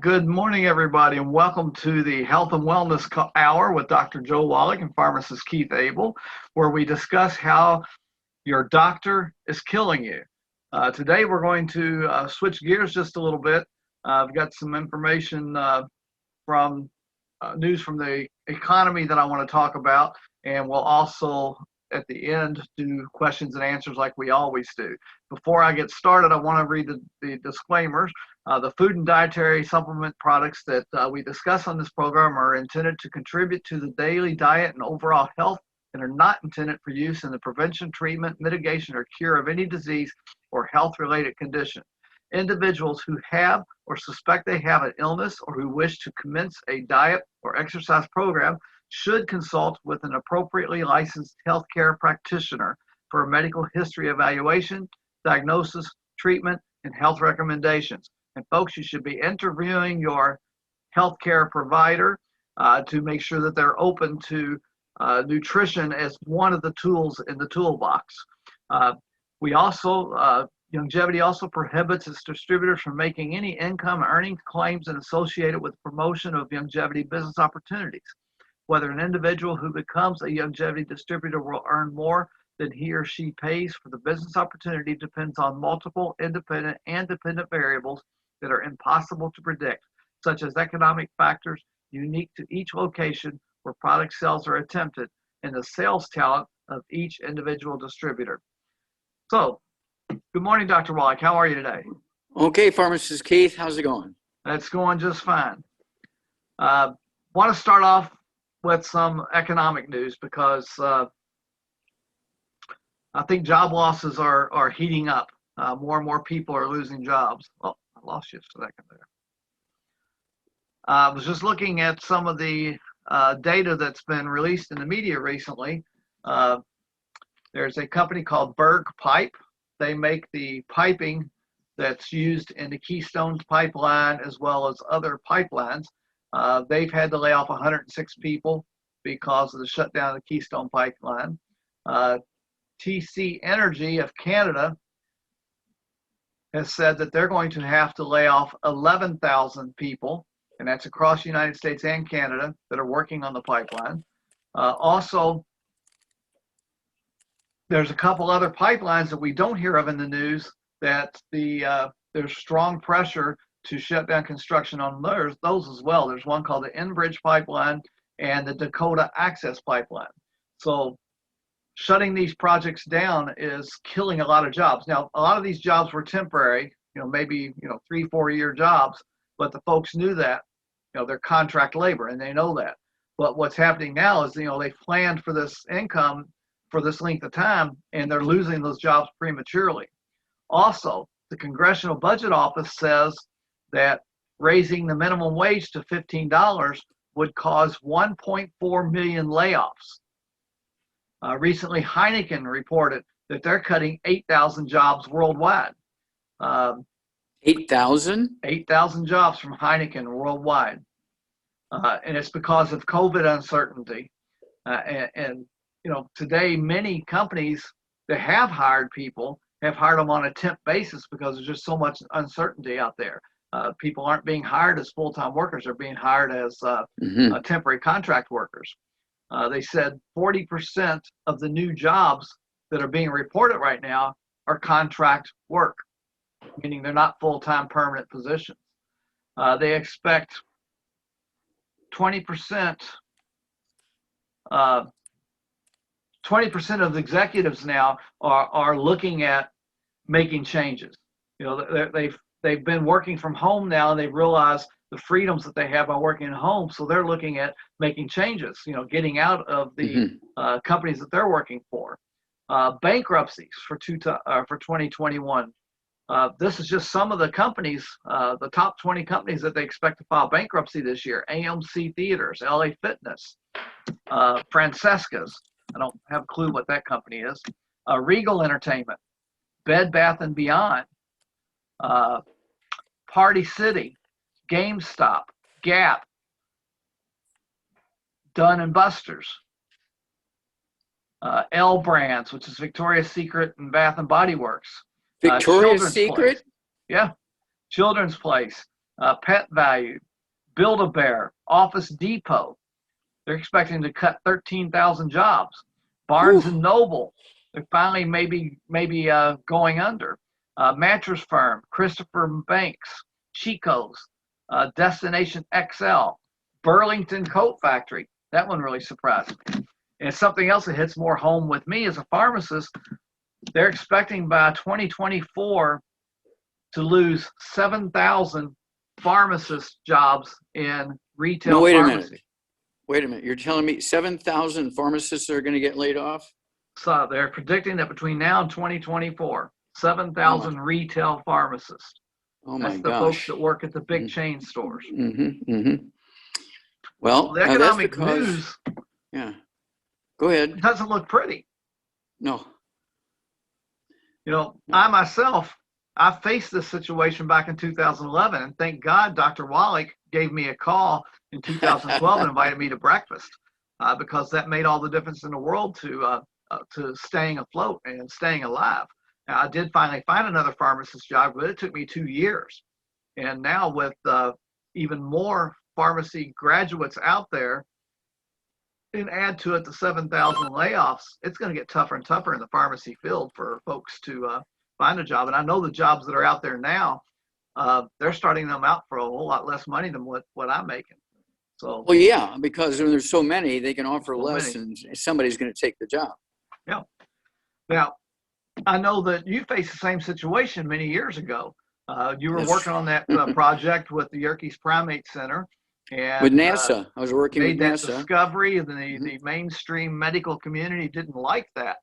Good morning, everybody, and welcome to the Health and Wellness Hour with Dr. Joe Wallach and Pharmacist Keith Abell, where we discuss how your doctor is killing you. Today, we're going to switch gears just a little bit. I've got some information from news from the economy that I want to talk about, and we'll also, at the end, do questions and answers like we always do. Before I get started, I want to read the disclaimers. The food and dietary supplement products that we discuss on this program are intended to contribute to the daily diet and overall health and are not intended for use in the prevention, treatment, mitigation, or cure of any disease or health-related condition. Individuals who have or suspect they have an illness or who wish to commence a diet or exercise program should consult with an appropriately licensed healthcare practitioner for a medical history evaluation, diagnosis, treatment, and health recommendations. And folks, you should be interviewing your healthcare provider to make sure that they're open to nutrition as one of the tools in the toolbox. Longevity also prohibits its distributors from making any income earning claims and associated with promotion of longevity business opportunities. Whether an individual who becomes a longevity distributor will earn more than he or she pays for the business opportunity depends on multiple independent and dependent variables that are impossible to predict, such as economic factors unique to each location where product sales are attempted and the sales talent of each individual distributor. So, good morning, Dr. Wallach. How are you today? Okay, Pharmacist Keith, how's it going? It's going just fine. Want to start off with some economic news because I think job losses are heating up. More and more people are losing jobs. Oh, I lost you a second there. I was just looking at some of the data that's been released in the media recently. There's a company called Berg Pipe. They make the piping that's used in the Keystone pipeline as well as other pipelines. They've had to lay off 106 people because of the shutdown of the Keystone pipeline. TC Energy of Canada has said that they're going to have to lay off 11,000 people, and that's across the United States and Canada that are working on the pipeline. Also, there's a couple other pipelines that we don't hear of in the news that there's strong pressure to shut down construction on those as well. There's one called the Enbridge Pipeline and the Dakota Access Pipeline. So shutting these projects down is killing a lot of jobs. Now, a lot of these jobs were temporary, maybe 3-4 year jobs, but the folks knew that, they're contract labor and they know that. But what's happening now is, they've planned for this income for this length of time and they're losing those jobs prematurely. Also, the Congressional Budget Office says that raising the minimum wage to $15 would cause 1.4 million layoffs. Recently, Heineken reported that they're cutting 8,000 jobs worldwide. 8,000? 8,000 jobs from Heineken worldwide. And it's because of COVID uncertainty. Today, many companies that have hired people have hired them on a temp basis because there's just so much uncertainty out there. People aren't being hired as full-time workers. They're being hired as temporary contract workers. They said 40% of the new jobs that are being reported right now are contract work, meaning they're not full-time permanent positions. They expect 20% of the executives now are looking at making changes. They've been working from home now, and they've realized the freedoms that they have by working at home. So they're looking at making changes, getting out of the companies that they're working for. Bankruptcies for 2021. This is just some of the companies, the top 20 companies that they expect to file bankruptcy this year. AMC Theaters, LA Fitness, Francesca's. I don't have a clue what that company is. Regal Entertainment, Bed Bath & Beyond, Party City, GameStop, Gap, Dun & Buster's, L Brands, which is Victoria's Secret and Bath & Body Works. Victoria's Secret? Place. Yeah. Children's Place, Pet Value, Build-A-Bear, Office Depot. They're expecting to cut 13,000 jobs. Barnes Whew. and Noble, they're finally maybe going under. Mattress Firm, Christopher Banks, Chico's, Destination XL, Burlington Coat Factory. That one really surprised me. And something else that hits more home with me as a pharmacist, they're expecting by 2024 to lose 7,000 pharmacist jobs in retail No, wait a pharmacy. minute. Wait a minute. You're telling me 7,000 pharmacists are going to get laid off? So they're predicting that between now and 2024, 7,000 retail pharmacists. Oh That's my the gosh. folks that work at the big chain stores. Well, The that's economic because, news yeah. Go ahead. doesn't look pretty. No. You know, I myself, I faced this situation back in 2011, and thank God Dr. Wallach gave me a call in 2012 and invited me to breakfast because that made all the difference in the world to staying afloat and staying alive. Now, I did finally find another pharmacist job, but it took me 2 years. And now with even more pharmacy graduates out there, and add to it the 7,000 layoffs, it's going to get tougher and tougher in the pharmacy field for folks to find a job. And I know the jobs that are out there now, they're starting them out for a whole lot less money than what I'm making. So, well, yeah, because when there's so many, they can offer so less, many. and somebody's going to take the job. Yeah. Now, I know that you faced the same situation many years ago. You were working on that project with the Yerkes Primate Center. And with NASA. I was working with made that NASA. discovery, and the mainstream medical community didn't like that.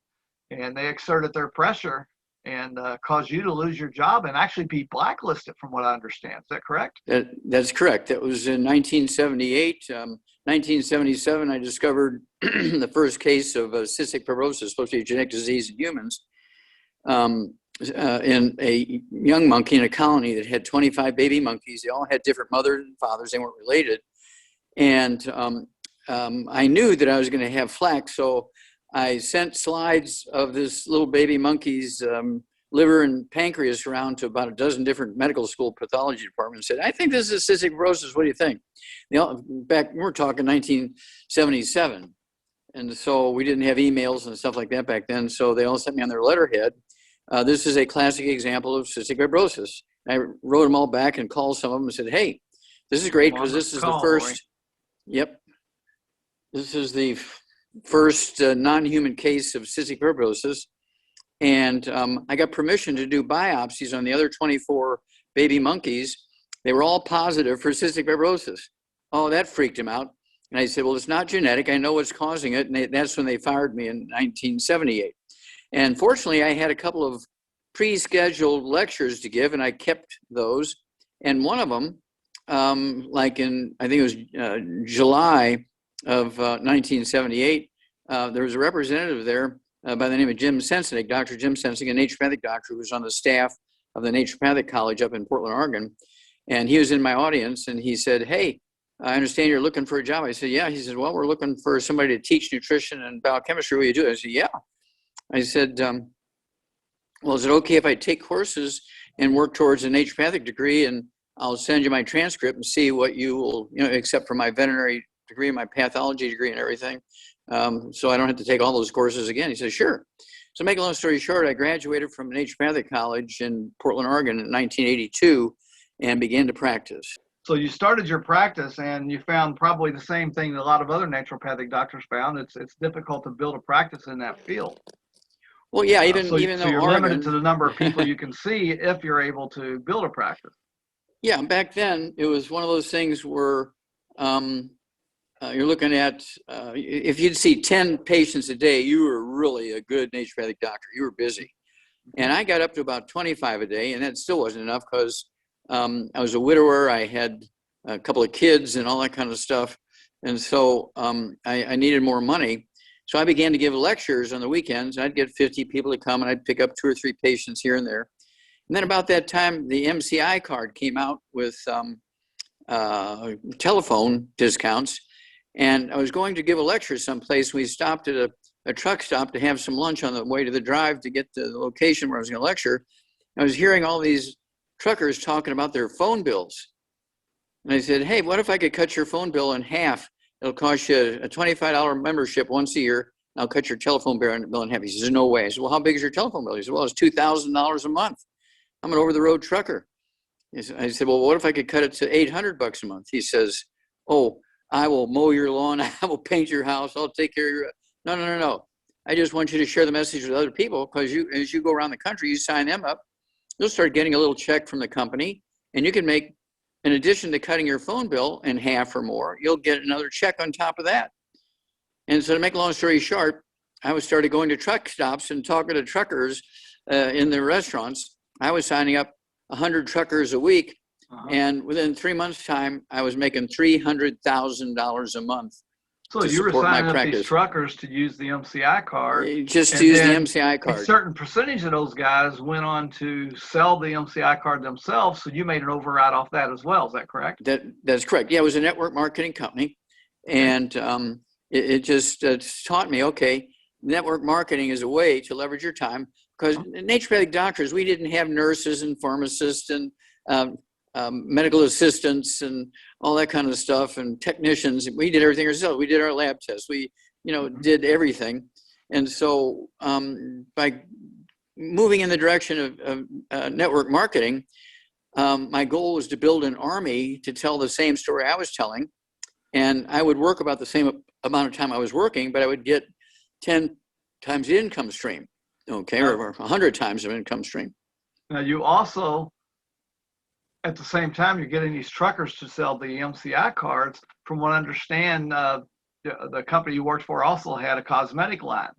And they exerted their pressure and caused you to lose your job and actually be blacklisted, from what I understand. Is that correct? That's correct. That was in 1978. 1977, I discovered the first case of cystic fibrosis, supposed to be a genetic disease in humans, in a young monkey in a colony that had 25 baby monkeys. They all had different mothers and fathers. They weren't related. And I knew that I was going to have flack, so I sent slides of this little baby monkey's liver and pancreas around to about a dozen different medical school pathology departments and said, I think this is cystic fibrosis. What do you think? We're talking 1977. And so we didn't have emails and stuff like that back then. So they all sent me on their letterhead. This is a classic example of cystic fibrosis. I wrote them all back and called some of them and said, hey, this is great because this is the first. Yep. This is the first non-human case of cystic fibrosis. And I got permission to do biopsies on the other 24 baby monkeys. They were all positive for cystic fibrosis. Oh, that freaked him out. And I said, well, it's not genetic. I know what's causing it. And that's when they fired me in 1978. And fortunately, I had a couple of pre-scheduled lectures to give, and I kept those. And one of them, like in, I think it was July of 1978, there was a representative there by the name of Jim Sensinik, Dr. Jim Sensinik, a naturopathic doctor who was on the staff of the Naturopathic College up in Portland, Oregon. And he was in my audience, and he said, hey, I understand you're looking for a job. I said, yeah. He said, well, we're looking for somebody to teach nutrition and biochemistry. What do you do? I said, yeah. I said, well, is it okay if I take courses and work towards a naturopathic degree, and I'll send you my transcript and see what you will, accept for my veterinary degree, my pathology degree and everything. So I don't have to take all those courses again. He said, sure. So make a long story short, I graduated from Naturopathic College in Portland, Oregon in 1982 and began to practice. So you started your practice and you found probably the same thing that a lot of other naturopathic doctors found. It's difficult to build a practice in that field. Well, yeah, even so though you're Oregon, limited to the number of people you can see if you're able to build a practice. Yeah, back then it was one of those things where you're looking at, if you'd see 10 patients a day, you were really a good naturopathic doctor. You were busy. And I got up to about 25 a day, and that still wasn't enough because I was a widower. I had a couple of kids and all that kind of stuff. And so I needed more money. So I began to give lectures on the weekends. I'd get 50 people to come, and I'd pick up 2 or 3 patients here and there. And then about that time, the MCI card came out with telephone discounts. And I was going to give a lecture someplace. We stopped at a truck stop to have some lunch on the way to the drive to get to the location where I was going to lecture. I was hearing all these truckers talking about their phone bills. And I said, hey, what if I could cut your phone bill in half? It'll cost you a $25 membership once a year. I'll cut your telephone bill in half. He says, no way. I said, well, how big is your telephone bill? He said, well, it's $2,000 a month. I'm an over-the-road trucker. I said, well, what if I could cut it to $800 a month? He says, oh, I will mow your lawn. I will paint your house. I'll take care of your. No, no, no, no. I just want you to share the message with other people, because as you go around the country, you sign them up, you'll start getting a little check from the company, and you can make, in addition to cutting your phone bill in half or more, you'll get another check on top of that. And so to make a long story short, I started going to truck stops and talking to truckers in the restaurants. I was signing up 100 truckers a week. And within 3 months' time, I was making $300,000 a month. So you were signing up these truckers to use the MCI card. Just to use the MCI card. A certain percentage of those guys went on to sell the MCI card themselves. So you made an override off that as well. Is that correct? That's correct. Yeah, it was a network marketing company. And it just taught me, okay, network marketing is a way to leverage your time. Because naturopathic doctors, we didn't have nurses and pharmacists and medical assistants and all that kind of stuff, and technicians. We did everything ourselves. We did our lab tests. We, did everything. And so by moving in the direction of network marketing, my goal was to build an army to tell the same story I was telling. And I would work about the same amount of time I was working, but I would get 10 times the income stream, okay, or 100 times the income stream. Now you also, at the same time, you're getting these truckers to sell the MCI cards. From what I understand, the company you worked for also had a cosmetic line.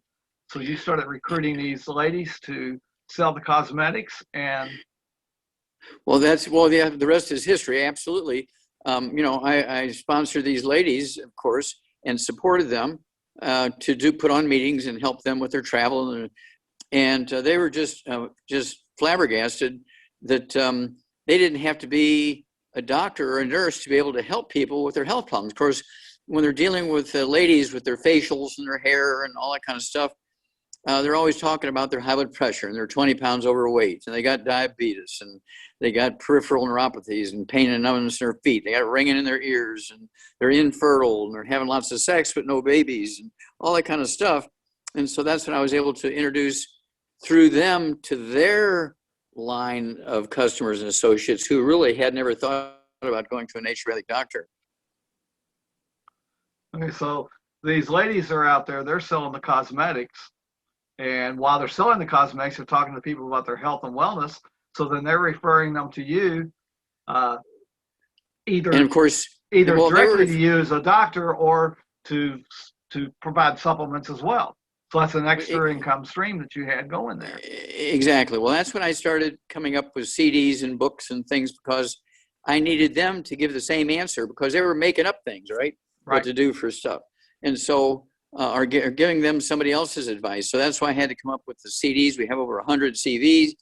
So you started recruiting these ladies to sell the cosmetics, and the rest is history. Absolutely. I sponsored these ladies, of course, and supported them to put on meetings and help them with their travel, and they were just flabbergasted that they didn't have to be a doctor or a nurse to be able to help people with their health problems. Of course, when they're dealing with ladies with their facials and their hair and all that kind of stuff, they're always talking about their high blood pressure, and they're 20 pounds overweight, and they got diabetes, and they got peripheral neuropathies and pain and numbness in their feet. They got ringing in their ears, and they're infertile, and they're having lots of sex but no babies, and all that kind of stuff. And so that's when I was able to introduce through them to their line of customers and associates who really had never thought about going to a naturopathic doctor. Okay, so these ladies are out there, they're selling the cosmetics. And while they're selling the cosmetics, they're talking to people about their health and wellness. So then they're referring them to you, either directly to you as a doctor, or to provide supplements as well. So that's an extra income stream that you had going there. Exactly. Well, that's when I started coming up with CDs and books and things, because I needed them to give the same answer, because they were making up things, right? What to do for stuff. And so are giving them somebody else's advice. So that's why I had to come up with the CDs. We have over 100 CDs.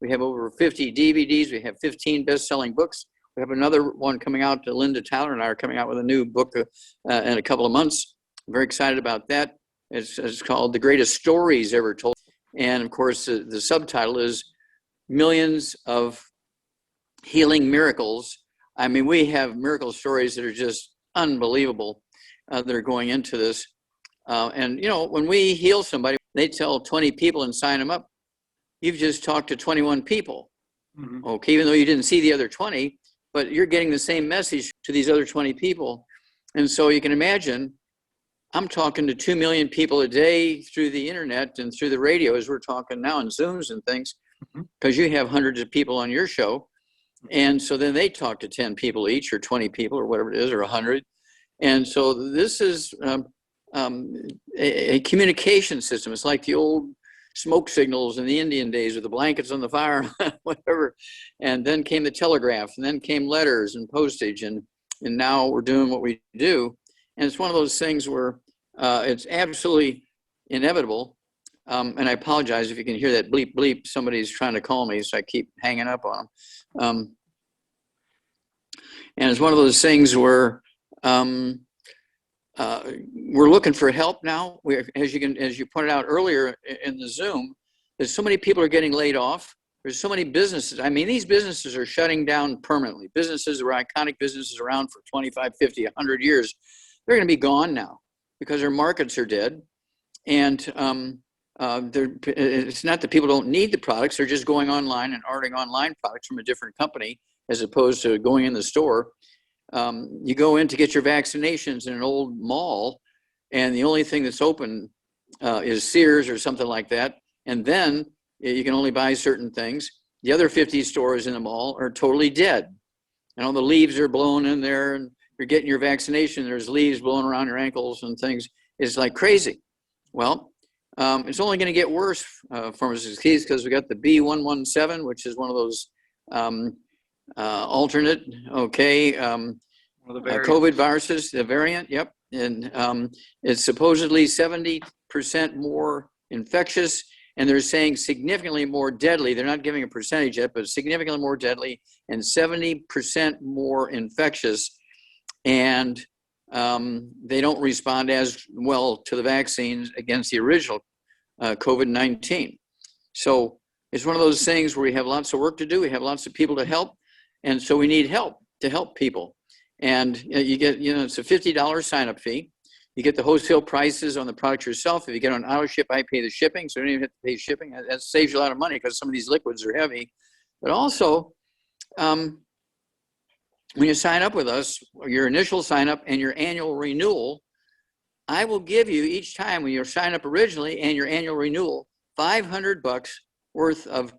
We have over 50 DVDs. We have 15 best-selling books. We have another one coming out. Linda Tyler and I are coming out with a new book in a couple of months. I'm very excited about that. It's called The Greatest Stories Ever Told. And of course, the subtitle is Millions of Healing Miracles. I mean, we have miracle stories that are just unbelievable that are going into this. And, when we heal somebody, they tell 20 people and sign them up. You've just talked to 21 people. Mm-hmm. Okay, even though you didn't see the other 20, but you're getting the same message to these other 20 people. And so you can imagine, I'm talking to 2 million people a day through the internet and through the radio, as we're talking now, and Zooms and things, because you have hundreds of people on your show. And so then they talk to 10 people each, or 20 people, or whatever it is, or 100. And so this is a communication system. It's like the old smoke signals in the Indian days, with the blankets on the fire, whatever. And then came the telegraph, and then came letters and postage, and now we're doing what we do. And it's one of those things where it's absolutely inevitable. And I apologize if you can hear that bleep, bleep. Somebody's trying to call me, so I keep hanging up on them. And it's one of those things where we're looking for help now. As you pointed out earlier in the Zoom, that so many people are getting laid off. There's so many businesses. I mean, these businesses are shutting down permanently. Businesses were iconic businesses around for 25, 50, 100 years. They're going to be gone now because their markets are dead. And it's not that people don't need the products. They're just going online and ordering online products from a different company as opposed to going in the store. You go in to get your vaccinations in an old mall, and the only thing that's open is Sears or something like that. And then you can only buy certain things. The other 50 stores in the mall are totally dead. And all the leaves are blown in there, and you're getting your vaccination. There's leaves blowing around your ankles and things. It's like crazy. Well, it's only going to get worse, Pharmacist Keith, because we got the B117, which is one of those alternate, COVID viruses, the variant. Yep. And it's supposedly 70% more infectious, and they're saying significantly more deadly. They're not giving a percentage yet, but significantly more deadly and 70% more infectious. And they don't respond as well to the vaccines against the original COVID-19. So it's one of those things where we have lots of work to do. We have lots of people to help. And so we need help to help people. And you get, it's a $50 sign-up fee. You get the wholesale prices on the product yourself. If you get on auto ship, I pay the shipping. So you don't even have to pay shipping. That saves you a lot of money because some of these liquids are heavy. But also, when you sign up with us, your initial sign up and your annual renewal, I will give you each time when you sign up originally and your annual renewal, $500 worth of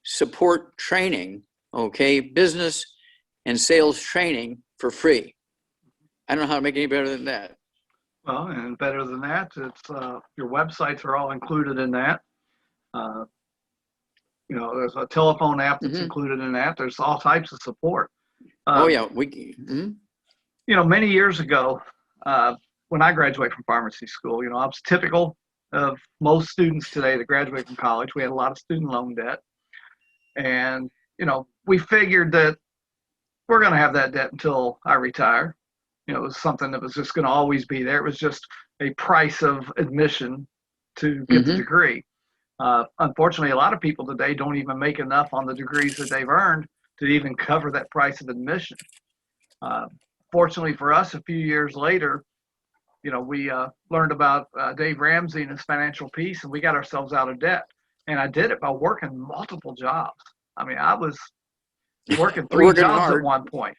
support training, business and sales training for free. I don't know how to make it any better than that. Well, and better than that, it's your websites are all included in that. There's a telephone app that's included in that. There's all types of support. Many years ago, when I graduated from pharmacy school, I was typical of most students today that graduate from college. We had a lot of student loan debt. And, we figured that we're going to have that debt until I retire. It was something that was just going to always be there. It was just a price of admission to get the degree. Unfortunately, a lot of people today don't even make enough on the degrees that they've earned to even cover that price of admission. Fortunately for us, a few years later, we learned about Dave Ramsey and his financial peace, and we got ourselves out of debt. And I did it by working multiple jobs. I mean, I was working three jobs hard at one point.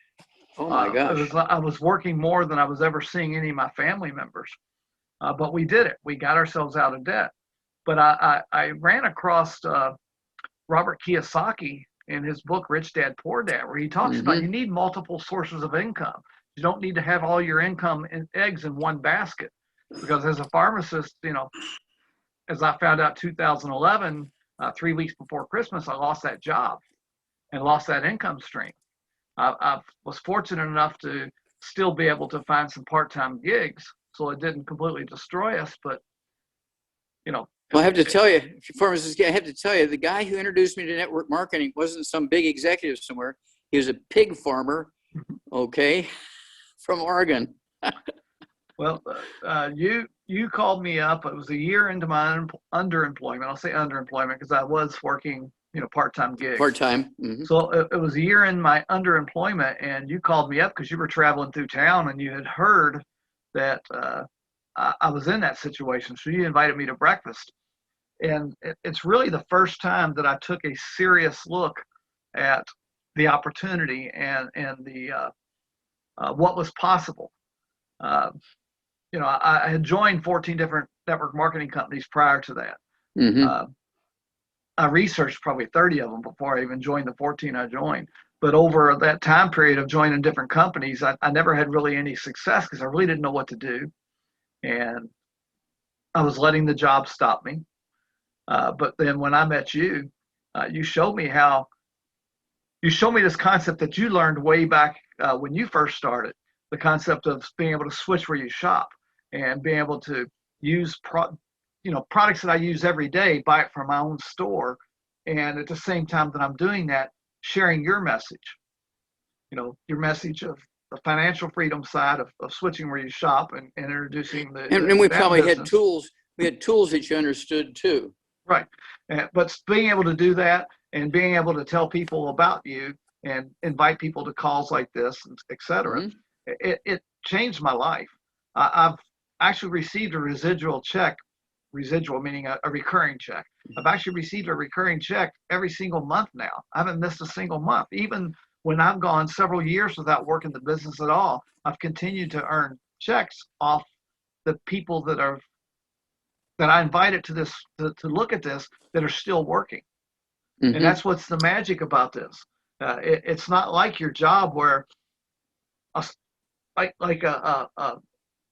Oh my gosh. I was working more than I was ever seeing any of my family members. But we did it. We got ourselves out of debt. But I ran across Robert Kiyosaki in his book, Rich Dad, Poor Dad, where he talks about you need multiple sources of income. You don't need to have all your income and eggs in one basket. Because as a pharmacist, as I found out 2011, 3 weeks before Christmas, I lost that job and lost that income stream. I was fortunate enough to still be able to find some part-time gigs, so it didn't completely destroy us. But well, I have to tell you, pharmacist, I have to tell you, the guy who introduced me to network marketing wasn't some big executive somewhere. He was a pig farmer, from Oregon. Well, you called me up. It was a year into my underemployment. I'll say underemployment because I was working part-time gigs. Part-time. So it was a year in my underemployment, and you called me up because you were traveling through town and you had heard that I was in that situation. So you invited me to breakfast. And it's really the first time that I took a serious look at the opportunity and the what was possible. I had joined 14 different network marketing companies prior to that. I researched probably 30 of them before I even joined the 14 I joined. But over that time period of joining different companies, I never had really any success because I really didn't know what to do. And I was letting the job stop me. But then when I met you, you showed me this concept that you learned way back when you first started, the concept of being able to switch where you shop and being able to use products that I use every day, buy it from my own store. And at the same time that I'm doing that, sharing your message, your message of the financial freedom side of switching where you shop and introducing and we probably had tools. We had tools that you understood too. Right. But being able to do that and being able to tell people about you and invite people to calls like this, et cetera, Mm-hmm. it changed my life. I've actually received a residual check, residual meaning a recurring check. I've actually received a recurring check every single month now. I haven't missed a single month. Even when I've gone several years without working the business at all, I've continued to earn checks off the people that I invited to this to look at this that are still working. And Mm-hmm. that's what's the magic about this. It's not like your job where a, like like a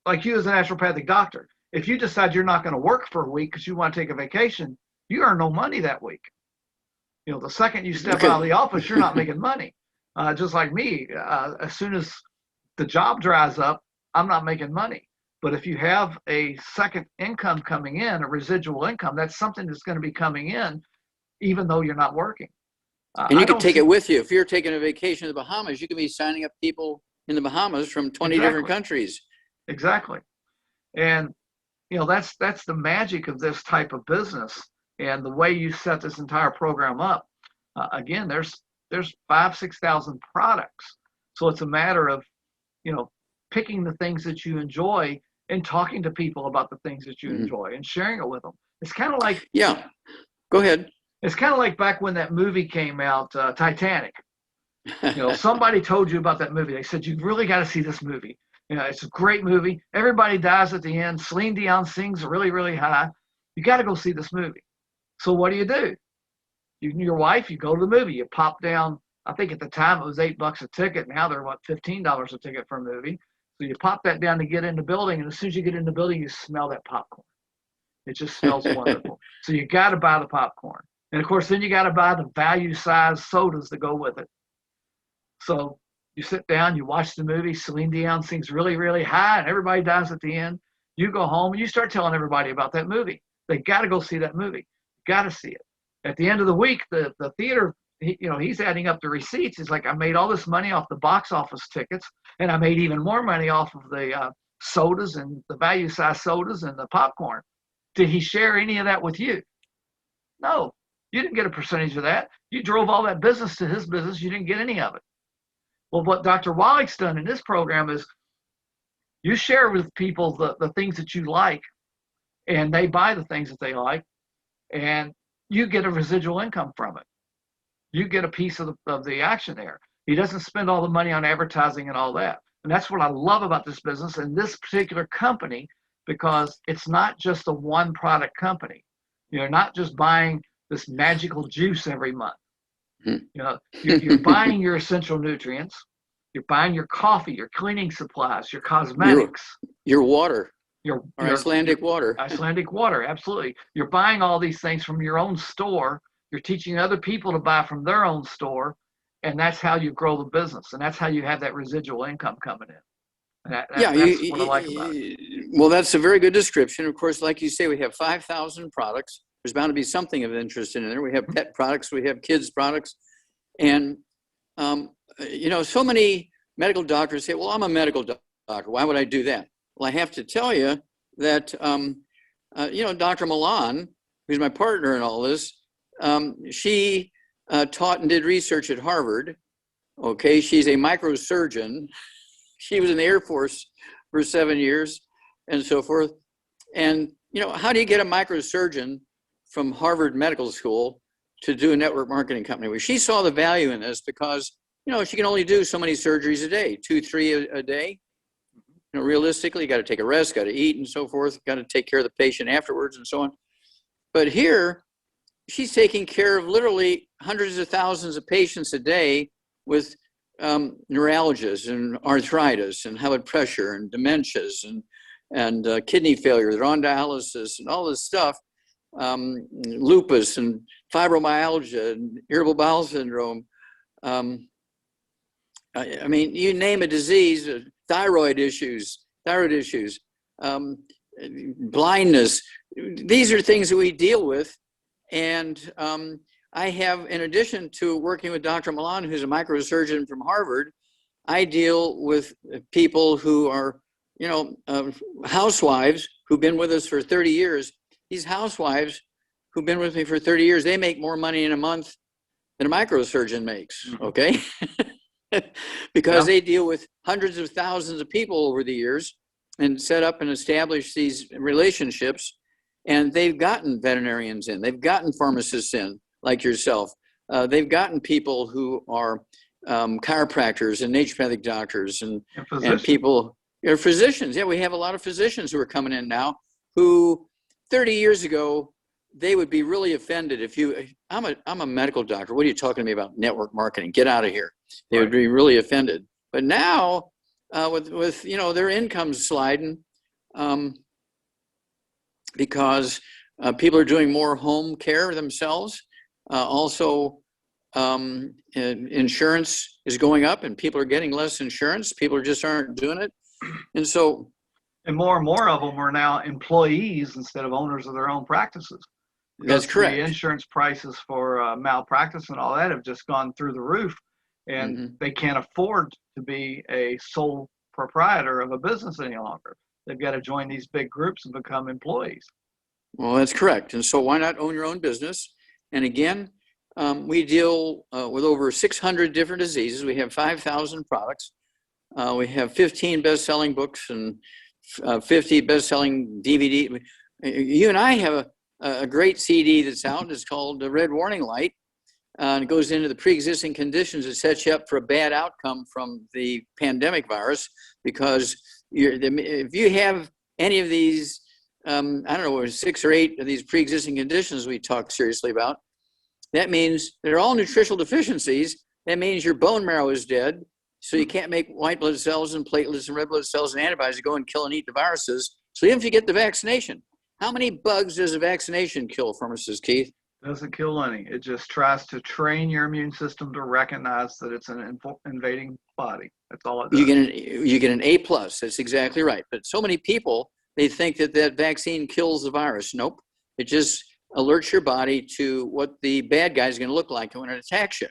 like you as a naturopathic doctor. If you decide you're not going to work for a week because you want to take a vacation, you earn no money that week. You know, the second you step out of Okay. the office, you're not making money. Just like me, as soon as the job dries up, I'm not making money. But if you have a second income coming in, a residual income, that's something that's going to be coming in even though you're not working. And I you could don't take see it with you. If you're taking a vacation in the Bahamas, you could be signing up people in the Bahamas from 20 different exactly, countries. exactly. And that's the magic of this type of business and the way you set this entire program up. Again, there's 5,000-6,000 products, so it's a matter of picking the things that you enjoy and talking to people about the things that you Mm-hmm. enjoy and sharing it with them. It's kind of like Yeah, go ahead. back when that movie came out, Titanic. Somebody told you about that movie. They said, you've really got to see this movie. It's a great movie. Everybody dies at the end. Celine Dion sings really, really high. You got to go see this movie. So what do? You and your wife, you go to the movie. You pop down. I think at the time it was $8 a ticket. Now they're what, $15 a ticket for a movie. So you pop that down to get in the building. And as soon as you get in the building, you smell that popcorn. It just smells wonderful. So you got to buy the popcorn. And of course, then you got to buy the value size sodas to go with it. So you sit down, you watch the movie. Celine Dion sings really, really high, and everybody dies at the end. You go home and you start telling everybody about that movie. They got to go see that movie. Got to see it. At the end of the week, the theater, he's adding up the receipts. He's like, I made all this money off the box office tickets, and I made even more money off of the sodas and the value size sodas and the popcorn. Did he share any of that with you? No, you didn't get a percentage of that. You drove all that business to his business. You didn't get any of it. Well, what Dr. Wallach's done in this program is you share with people the things that you like, and they buy the things that they like, and you get a residual income from it. You get a piece of the action there. He doesn't spend all the money on advertising and all that. And that's what I love about this business and this particular company, because it's not just a one product company. You're not just buying this magical juice every month. You're buying your essential nutrients. You're buying your coffee, your cleaning supplies, your your cosmetics, your water, your or your Icelandic water. Icelandic water. Absolutely. You're buying all these things from your own store. You're teaching other people to buy from their own store. And that's how you grow the business. And that's how you have that residual income coming in. And Yeah, that's what I like about it. Well, that's a very good description. Of course, like you say, we have 5,000 products. There's bound to be something of interest in there. We have pet products, we have kids products, and so many medical doctors say, "Well, I'm a medical doctor. Why would I do that?" Well, I have to tell you that Dr. Milan, who's my partner in all this, she taught and did research at Harvard. Okay, she's a microsurgeon. She was in the Air Force for 7 years and so forth. And, how do you get a microsurgeon from Harvard Medical School to do a network marketing company? Well, she saw the value in this because, she can only do so many surgeries a day, 2, 3 a day. Realistically, you got to take a rest, got to eat and so forth, got to take care of the patient afterwards and so on. But here, she's taking care of literally hundreds of thousands of patients a day with neuralgias and arthritis and high blood pressure and dementias and kidney failure. They're on dialysis and all this stuff, lupus and fibromyalgia and irritable bowel syndrome. You name a disease, thyroid issues, blindness. These are things that we deal with. And I have, in addition to working with Dr. Milan, who's a microsurgeon from Harvard, I deal with people who are, housewives who've been with us for 30 years. These housewives who've been with me for 30 years, they make more money in a month than a microsurgeon makes, okay? Because they deal with hundreds of thousands of people over the years and set up and establish these relationships. And they've gotten veterinarians in, they've gotten pharmacists in, like yourself. They've gotten people who are chiropractors and naturopathic doctors and people, physicians. Yeah, we have a lot of physicians who are coming in now who 30 years ago, they would be really offended if you, I'm a medical doctor. What are you talking to me about network marketing? Get out of here. They would be really offended. But now with their incomes sliding because people are doing more home care themselves. Also, insurance is going up and people are getting less insurance. People just aren't doing it. And so. And more of them are now employees instead of owners of their own practices. That's correct. The insurance prices for malpractice and all that have just gone through the roof, and they can't afford to be a sole proprietor of a business any longer. They've got to join these big groups and become employees. Well, that's correct. And so why not own your own business? And again, we deal with over 600 different diseases. We have 5,000 products. We have 15 best-selling books and 50 best-selling DVD. You and I have a great CD that's out. It's called The Red Warning Light. And it goes into the pre-existing conditions that set you up for a bad outcome from the pandemic virus, because if you have any of these, I don't know, 6 or 8 of these pre-existing conditions we talk seriously about, that means they're all nutritional deficiencies. That means your bone marrow is dead. So you can't make white blood cells and platelets and red blood cells and antibodies to go and kill and eat the viruses. So even if you get the vaccination, how many bugs does a vaccination kill, Pharmacist Keith? Doesn't kill any. It just tries to train your immune system to recognize that it's an invading body. That's all it does. You get an A+. That's exactly right. But so many people, they think that vaccine kills the virus. Nope. It just alerts your body to what the bad guy is going to look like when it attacks you.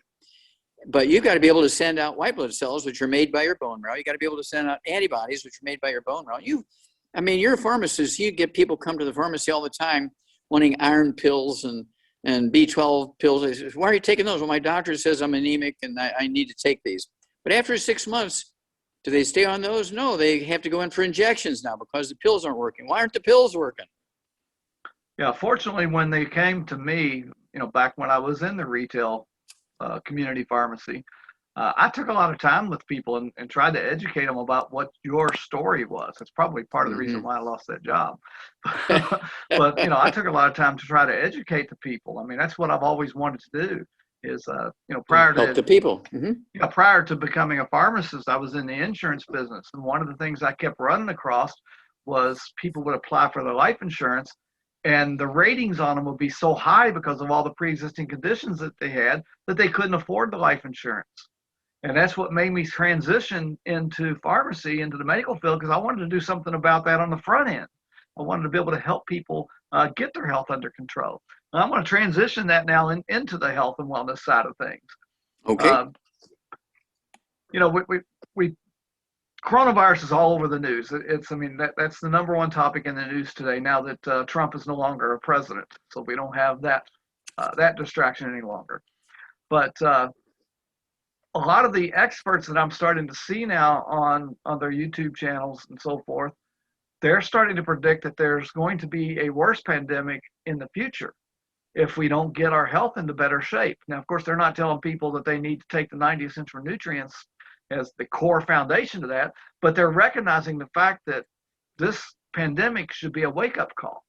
But you've got to be able to send out white blood cells, which are made by your bone marrow. You got to be able to send out antibodies, which are made by your bone marrow. You're a pharmacist. You get people come to the pharmacy all the time wanting iron pills and B12 pills. They say, why are you taking those? Well, my doctor says I'm anemic and I need to take these. But after 6 months, do they stay on those? No, they have to go in for injections now because the pills aren't working. Why aren't the pills working? Yeah, fortunately, when they came to me, back when I was in the retail community pharmacy, I took a lot of time with people and tried to educate them about what your story was. It's probably part of the reason why I lost that job. But, I took a lot of time to try to educate the people. I mean, that's what I've always wanted to do is, prior to help the people. Prior to becoming a pharmacist, I was in the insurance business. And one of the things I kept running across was people would apply for their life insurance, and the ratings on them would be so high because of all the pre-existing conditions that they had that they couldn't afford the life insurance. And that's what made me transition into pharmacy, into the medical field, because I wanted to do something about that on the front end. I wanted to be able to help people get their health under control. And I'm going to transition that now into the health and wellness side of things. Okay. We coronavirus is all over the news. That's the #1 topic in the news today. Now that Trump is no longer a president, so we don't have that distraction any longer. But a lot of the experts that I'm starting to see now on their YouTube channels and so forth, they're starting to predict that there's going to be a worse pandemic in the future if we don't get our health into better shape. Now, of course, they're not telling people that they need to take the 90 essential nutrients as the core foundation to that, but they're recognizing the fact that this pandemic should be a wake-up call.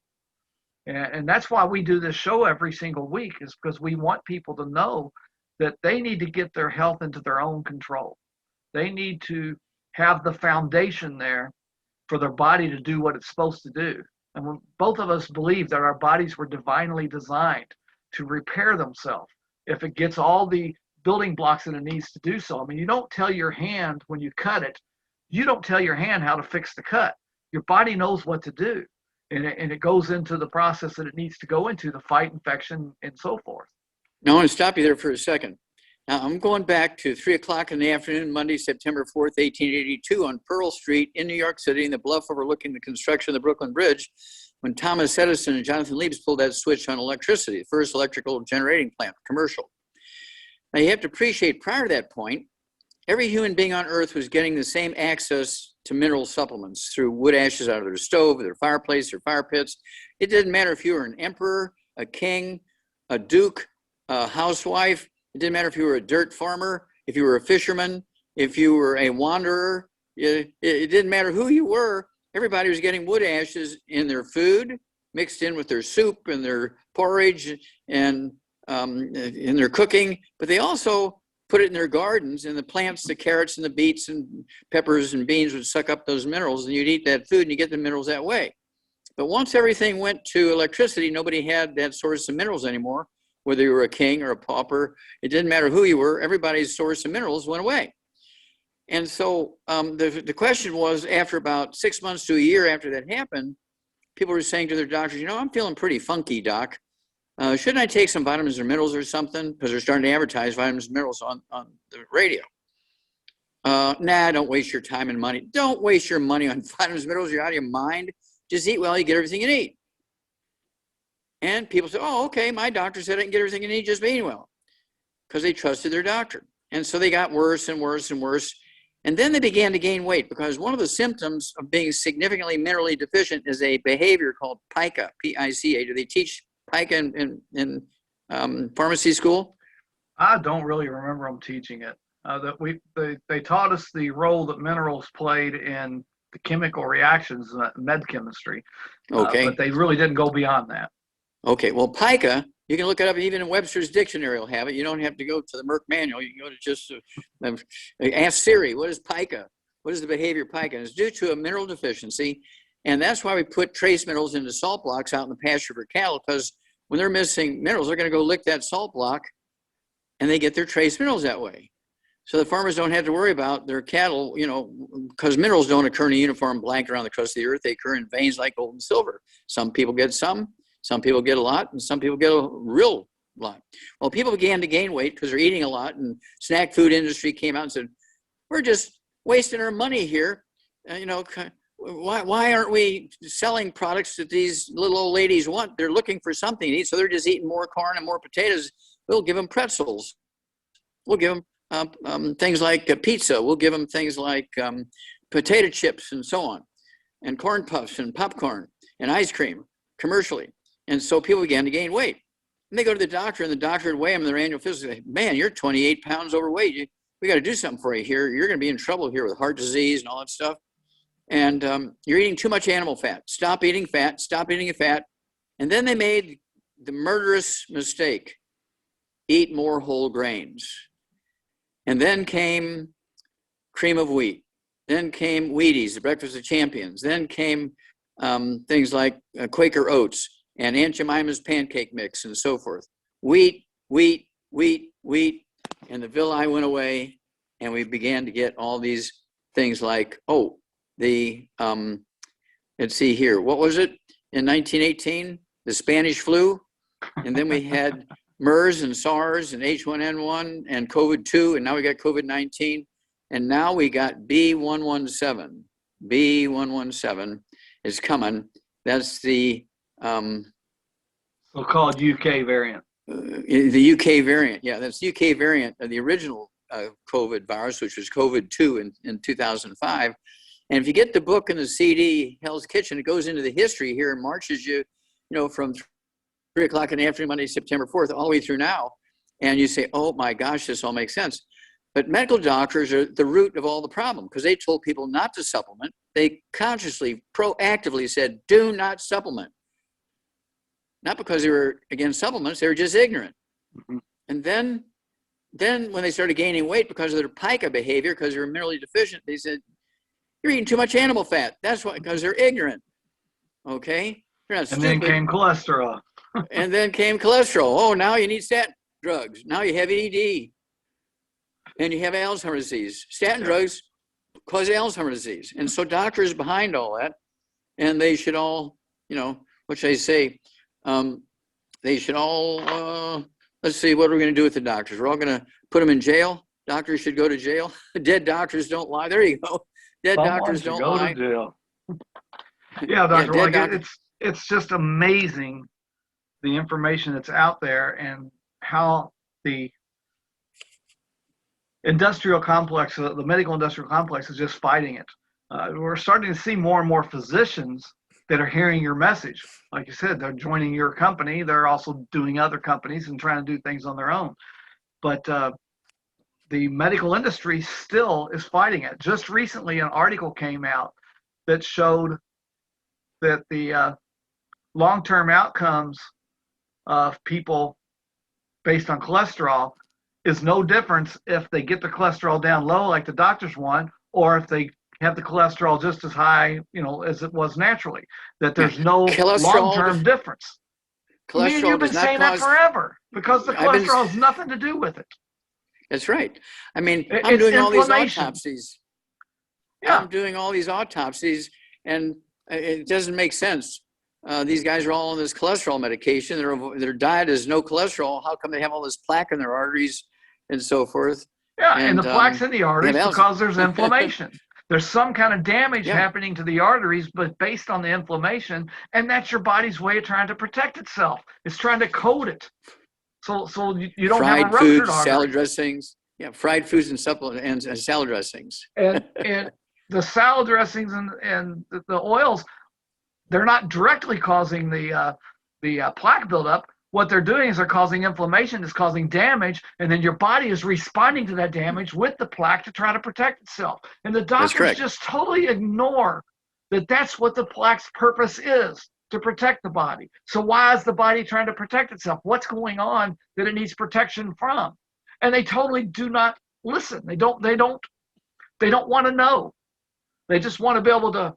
And that's why we do this show every single week, is because we want people to know that they need to get their health into their own control. They need to have the foundation there for their body to do what it's supposed to do. And when both of us believe that our bodies were divinely designed to repair themselves if it gets all the building blocks that it needs to do so. I mean, you don't tell your hand when you cut it, you don't tell your hand how to fix the cut. Your body knows what to do. And it goes into the process that it needs to go into to fight infection and so forth. Now, I want to stop you there for a second. Now, I'm going back to 3 o'clock in the afternoon, Monday, September 4th, 1882 on Pearl Street in New York City, in the bluff overlooking the construction of the Brooklyn Bridge. when Thomas Edison and Jonathan Liebs pulled that switch on electricity, the first electrical generating plant, commercial. Now you have to appreciate prior to that point, every human being on earth was getting the same access to mineral supplements through wood ashes out of their stove, their fireplace, their fire pits. It didn't matter if you were an emperor, a king, a duke, a housewife. It didn't matter if you were a dirt farmer, if you were a fisherman, if you were a wanderer. It didn't matter who you were. Everybody was getting wood ashes in their food, mixed in with their soup and their porridge and in their cooking. But they also put it in their gardens, and the plants, the carrots and the beets and peppers and beans would suck up those minerals, and you'd eat that food and you get the minerals that way. But once everything went to electricity, nobody had that source of minerals anymore, whether you were a king or a pauper. It didn't matter who you were, everybody's source of minerals went away. And so the question was, after about 6 months to a year after that happened, people were saying to their doctors, I'm feeling pretty funky, doc. Shouldn't I take some vitamins or minerals or something? Because they're starting to advertise vitamins and minerals on the radio. Nah, don't waste your time and money. Don't waste your money on vitamins and minerals. You're out of your mind. Just eat well, you get everything you need. And people say, oh, okay, my doctor said I can get everything you need just by eating well. Because they trusted their doctor. And so they got worse and worse and worse. And then they began to gain weight, because one of the symptoms of being significantly minerally deficient is a behavior called pica, P-I-C-A. Do they teach pica in pharmacy school? I don't really remember them teaching it. They taught us the role that minerals played in the chemical reactions in med chemistry. Okay. But they really didn't go beyond that. Okay, well, pica, you can look it up, even in Webster's dictionary will have it. You don't have to go to the Merck manual. You can go to just ask Siri, what is pica? What is the behavior of pica? And it's due to a mineral deficiency. And that's why we put trace minerals into salt blocks out in the pasture for cattle, because when they're missing minerals, they're going to go lick that salt block and they get their trace minerals that way. So the farmers don't have to worry about their cattle, because minerals don't occur in a uniform blanket around the crust of the earth. They occur in veins like gold and silver. Some people get some people get a lot, and some people get a real lot. Well, people began to gain weight because they're eating a lot, and snack food industry came out and said, we're just wasting our money here. Why aren't we selling products that these little old ladies want? They're looking for something to eat, so they're just eating more corn and more potatoes. We'll give them pretzels. We'll give them things like pizza. We'll give them things like potato chips and so on, and corn puffs and popcorn and ice cream commercially. And so people began to gain weight. And they go to the doctor, and the doctor would weigh them in their annual physical. Say, man, you're 28 pounds overweight. We got to do something for you here. You're going to be in trouble here with heart disease and all that stuff. And you're eating too much animal fat. Stop eating fat. Stop eating fat. And then they made the murderous mistake: eat more whole grains. And then came cream of wheat. Then came Wheaties, the breakfast of champions. Then came things like Quaker oats and Aunt Jemima's pancake mix and so forth. Wheat, wheat, wheat, wheat. And the villi went away, and we began to get all these things like, let's see here. What was it in 1918? The Spanish flu. And then we had MERS and SARS and H1N1 and COVID-2, and now we got COVID-19. And now we got B117. B117 is coming. That's the so-called UK variant. The UK variant, yeah, that's the UK variant of the original COVID virus, which was COVID-2 in 2005. And if you get the book and the CD, Hell's Kitchen, it goes into the history here and marches you, from 3 o'clock in the afternoon, Monday, September 4th, all the way through now. And you say, oh my gosh, this all makes sense. But medical doctors are the root of all the problem, because they told people not to supplement. They consciously, proactively said, do not supplement. Not because they were against supplements, they were just ignorant. Mm-hmm. And then when they started gaining weight because of their pica behavior, because they were minerally deficient, they said, you're eating too much animal fat. That's why, because they're ignorant. Okay? They're not stupid. And then came cholesterol. And then came cholesterol. Oh, now you need statin drugs. Now you have ED. And you have Alzheimer's disease. Statin drugs cause Alzheimer's disease. And so doctors behind all that, and they should all, what should I say? They should all, let's see, what are we going to do with the doctors? We're all going to put them in jail. Doctors should go to jail. Dead doctors don't lie. There you go. Dead doctors don't lie. To jail. Yeah, Dr. Wallach, it's just amazing the information that's out there and how the industrial complex, the medical industrial complex, is just fighting it. We're starting to see more and more physicians that are hearing your message. Like you said, they're joining your company. They're also doing other companies and trying to do things on their own. But the medical industry still is fighting it. Just recently, an article came out that showed that the long-term outcomes of people based on cholesterol is no difference if they get the cholesterol down low like the doctors want, or if they have the cholesterol just as high, as it was naturally. That there's no long-term difference. Me and you've been saying that forever, because the cholesterol has nothing to do with it. That's right. I mean, I'm doing all these autopsies. Yeah. I'm doing all these autopsies, and it doesn't make sense. These guys are all on this cholesterol medication. Their diet is no cholesterol. How come they have all this plaque in their arteries and so forth? Yeah, and the plaque's in the arteries because there's inflammation. There's some kind of damage happening to the arteries, but based on the inflammation, and that's your body's way of trying to protect itself. It's trying to coat it. So you don't have a ruptured artery. Salad dressings. Yeah, fried foods and supplements and salad dressings. And the salad dressings and the oils, they're not directly causing the plaque buildup. What they're doing is they're causing inflammation, it's causing damage, and then your body is responding to that damage with the plaque to try to protect itself. And the doctors just totally ignore that that's what the plaque's purpose is, to protect the body. So why is the body trying to protect itself? What's going on that it needs protection from? And they totally do not listen. They don't want to know. They just want to be able to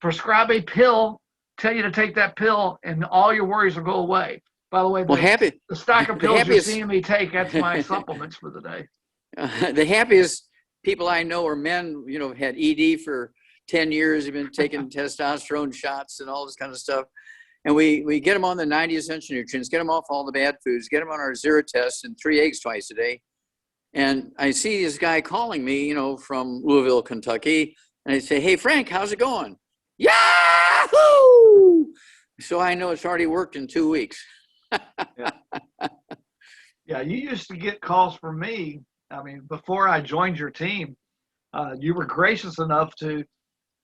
prescribe a pill, tell you to take that pill, and all your worries will go away. By the way, the stack of pills you're seeing me take, that's my supplements for the day. The happiest people I know are men, have had ED for 10 years, have been taking testosterone shots and all this kind of stuff. And we get them on the 90 essential nutrients, get them off all the bad foods, get them on our zero tests and 3 eggs twice a day. And I see this guy calling me, from Louisville, Kentucky. And I say, "Hey, Frank, how's it going?" Yahoo! So I know it's already worked in 2 weeks. Yeah, you used to get calls from me. I mean, before I joined your team, you were gracious enough to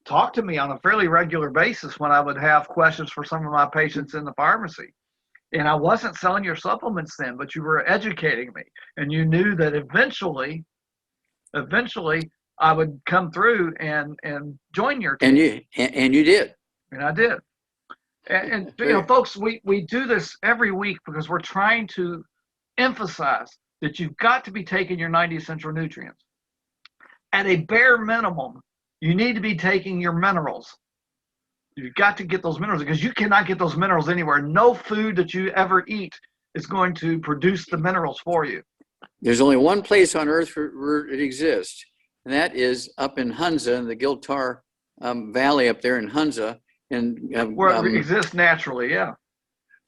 talk to me on a fairly regular basis when I would have questions for some of my patients in the pharmacy. And I wasn't selling your supplements then, but you were educating me. And you knew that eventually I would come through and join your team. And you did. And I did. And folks, we do this every week because we're trying to emphasize that you've got to be taking your 90 essential nutrients. At a bare minimum, you need to be taking your minerals. You've got to get those minerals, because you cannot get those minerals anywhere. No food that you ever eat is going to produce the minerals for you. There's only one place on earth where it exists, and that is up in Hunza, in the Giltar Valley up there in Hunza. And where it exists naturally,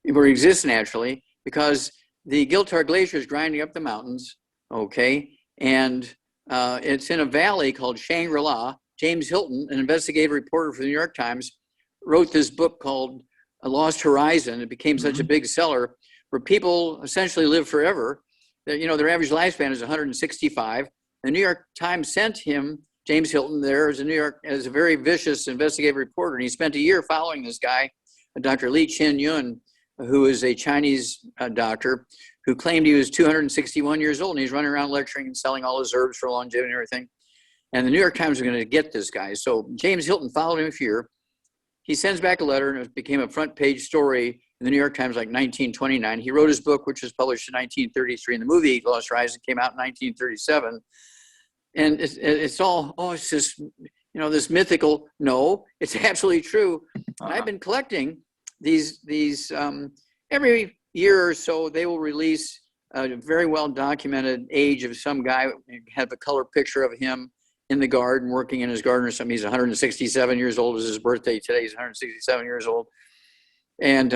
where it exists naturally, because the Giltar Glacier is grinding up the mountains, and it's in a valley called Shangri-La. James Hilton, an investigative reporter for the New York Times, wrote this book called A Lost Horizon. It became such a big seller, where people essentially live forever. Their average lifespan is 165. The New York Times sent him, James Hilton, there as a very vicious investigative reporter. And he spent a year following this guy, Dr. Li Chen-yun, who is a Chinese doctor who claimed he was 261 years old. And he's running around lecturing and selling all his herbs for longevity and everything. And the New York Times are going to get this guy. So James Hilton followed him for a year. He sends back a letter, and it became a front page story in the New York Times like 1929. He wrote his book, which was published in 1933. And the movie Lost Horizon came out in 1937. And it's all, it's just, this mythical. No, it's absolutely true. And I've been collecting these every year or so. They will release a very well documented age of some guy, have a color picture of him in the garden, working in his garden or something. He's 167 years old. It was his birthday today. He's 167 years old. And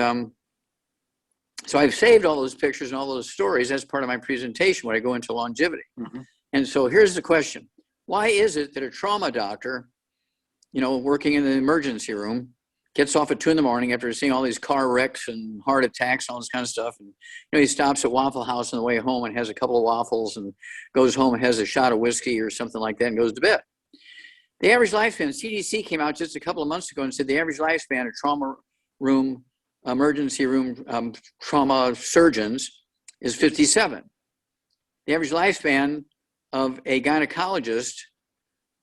so I've saved all those pictures and all those stories as part of my presentation when I go into longevity. And so here's the question. Why is it that a trauma doctor, working in the emergency room, gets off at 2 a.m. after seeing all these car wrecks and heart attacks and all this kind of stuff. And he stops at Waffle House on the way home and has a couple of waffles and goes home and has a shot of whiskey or something like that and goes to bed. The average lifespan, CDC came out just a couple of months ago and said the average lifespan of trauma room, emergency room trauma surgeons is 57. The average lifespan of a gynecologist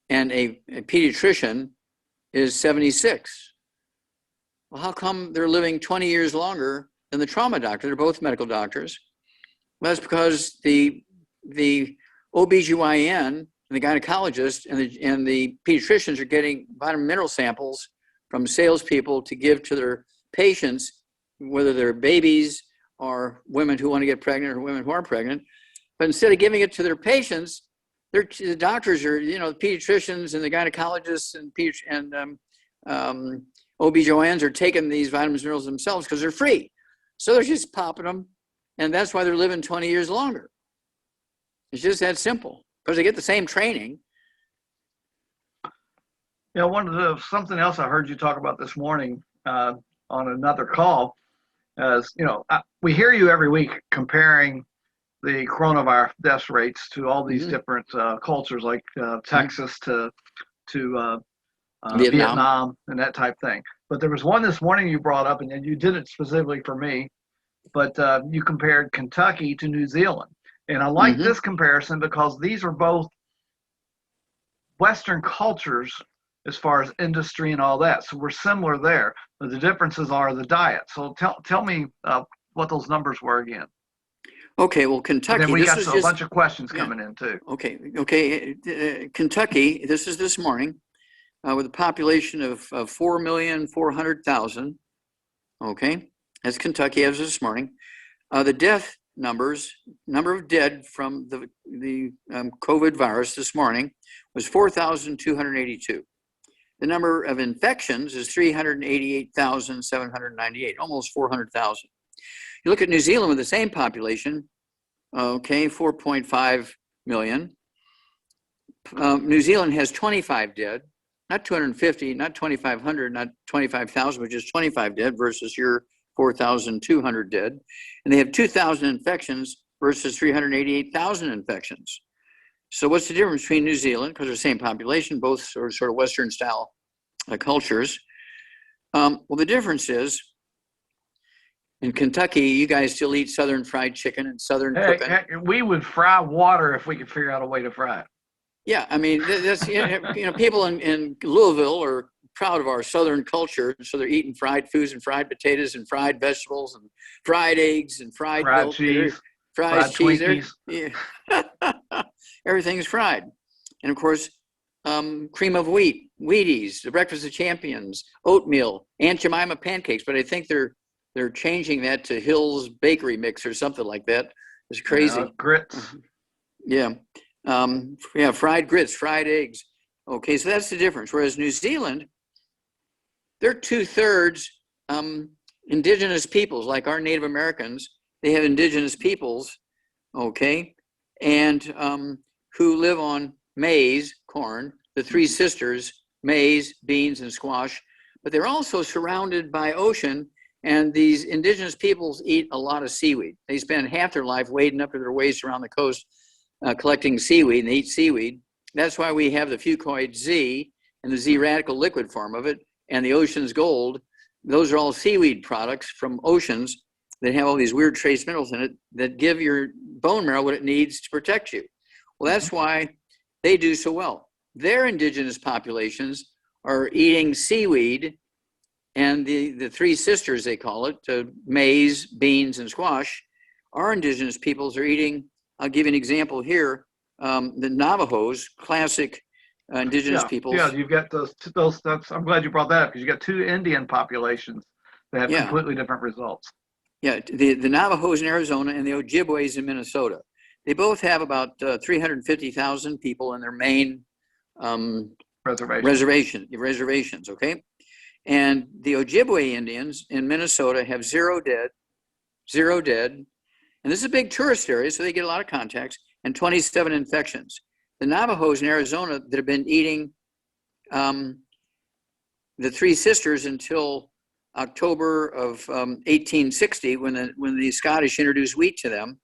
and a pediatrician is 76. Well, how come they're living 20 years longer than the trauma doctor? They're both medical doctors. Well, that's because the OBGYN and the gynecologist and the pediatricians are getting vitamin mineral samples from salespeople to give to their patients, whether they're babies or women who want to get pregnant or women who are pregnant. But instead of giving it to their patients, the doctors are, the pediatricians and the gynecologists and OBGYNs are taking these vitamins and minerals themselves because they're free. So they're just popping them, and that's why they're living 20 years longer. It's just that simple, because they get the same training. Something else I heard you talk about this morning on another call is, we hear you every week comparing the coronavirus death rates to all these different cultures, like Texas to Vietnam and that type thing. But there was one this morning you brought up, and you did it specifically for me, but you compared Kentucky to New Zealand. And I like this comparison because these are both Western cultures as far as industry and all that. So we're similar there, but the differences are the diet. So tell me what those numbers were again. Okay, well, Kentucky. And then we got a bunch of questions coming in too. Okay. Kentucky, this is this morning, with a population of 4,400,000. Okay, that's Kentucky as of this morning. The death number of dead from the COVID virus this morning was 4,282. The number of infections is 388,798, almost 400,000. You look at New Zealand with the same population, 4.5 million. New Zealand has 25 dead, not 250, not 2,500, not 25,000, but just 25 dead versus your 4,200 dead. And they have 2,000 infections versus 388,000 infections. So what's the difference between New Zealand, because they're the same population, both sort of Western style cultures? Well, the difference is, in Kentucky, you guys still eat Southern fried chicken and Southern cooking. We would fry water if we could figure out a way to fry it. Yeah, I mean, that's, people in Louisville are proud of our Southern culture. So they're eating fried foods and fried potatoes and fried vegetables and fried eggs and fried milk, cheese, fried cheese. Twinkies. Everything's fried. And of course, cream of wheat, Wheaties, the breakfast of champions, oatmeal, Aunt Jemima pancakes. But I think they're changing that to Hill's Bakery Mix or something like that. It's crazy. Grits. Yeah. Fried grits, fried eggs. Okay, so that's the difference. Whereas New Zealand, they're 2/3 indigenous peoples, like our Native Americans. They have indigenous peoples, okay, and who live on maize, corn, the three sisters, maize, beans, and squash. But they're also surrounded by ocean, and these indigenous peoples eat a lot of seaweed. They spend half their life wading up to their waist around the coast collecting seaweed, and they eat seaweed. That's why we have the fucoid Z and the Z radical liquid form of it, and the ocean's gold. Those are all seaweed products from oceans that have all these weird trace minerals in it that give your bone marrow what it needs to protect you. Well, that's why they do so well. Their indigenous populations are eating seaweed, and the three sisters, they call it, maize, beans, and squash. Our indigenous peoples are eating, I'll give you an example here, the Navajos, classic indigenous peoples. Yeah, you've got those. I'm glad you brought that up, because you got two Indian populations that have completely different results. Yeah, the Navajos in Arizona and the Ojibways in Minnesota. They both have about 350,000 people in their main reservations, okay? And the Ojibwe Indians in Minnesota have 0 dead, and this is a big tourist area, so they get a lot of contacts, and 27 infections. The Navajos in Arizona that have been eating the three sisters until October of 1860, when the Scottish introduced wheat to them.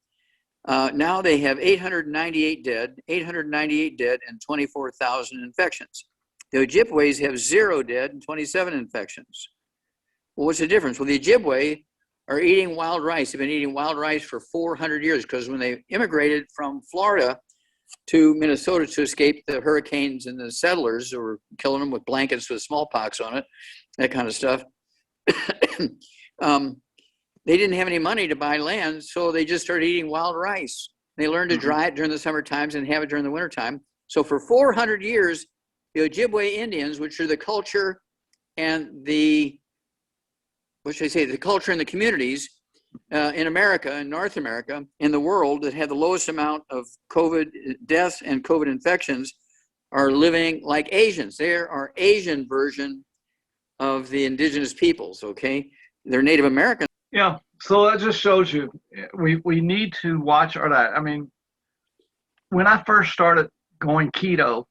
Now they have 898 dead, and 24,000 infections. The Ojibways have 0 dead and 27 infections. Well, what's the difference? Well, the Ojibwe are eating wild rice. They've been eating wild rice for 400 years, because when they immigrated from Florida to Minnesota to escape the hurricanes and the settlers who were killing them with blankets with smallpox on it, that kind of stuff, they didn't have any money to buy land, so they just started eating wild rice. They learned to dry it during the summer times and have it during the winter time. So for 400 years, the Ojibwe Indians, which are the culture and the, what should I say, the culture and the communities in America, in North America, in the world that had the lowest amount of COVID deaths and COVID infections, are living like Asians. They are Asian version of the indigenous peoples, okay? They're Native American. Yeah, so that just shows you we need to watch our diet. I mean, when I first started going keto,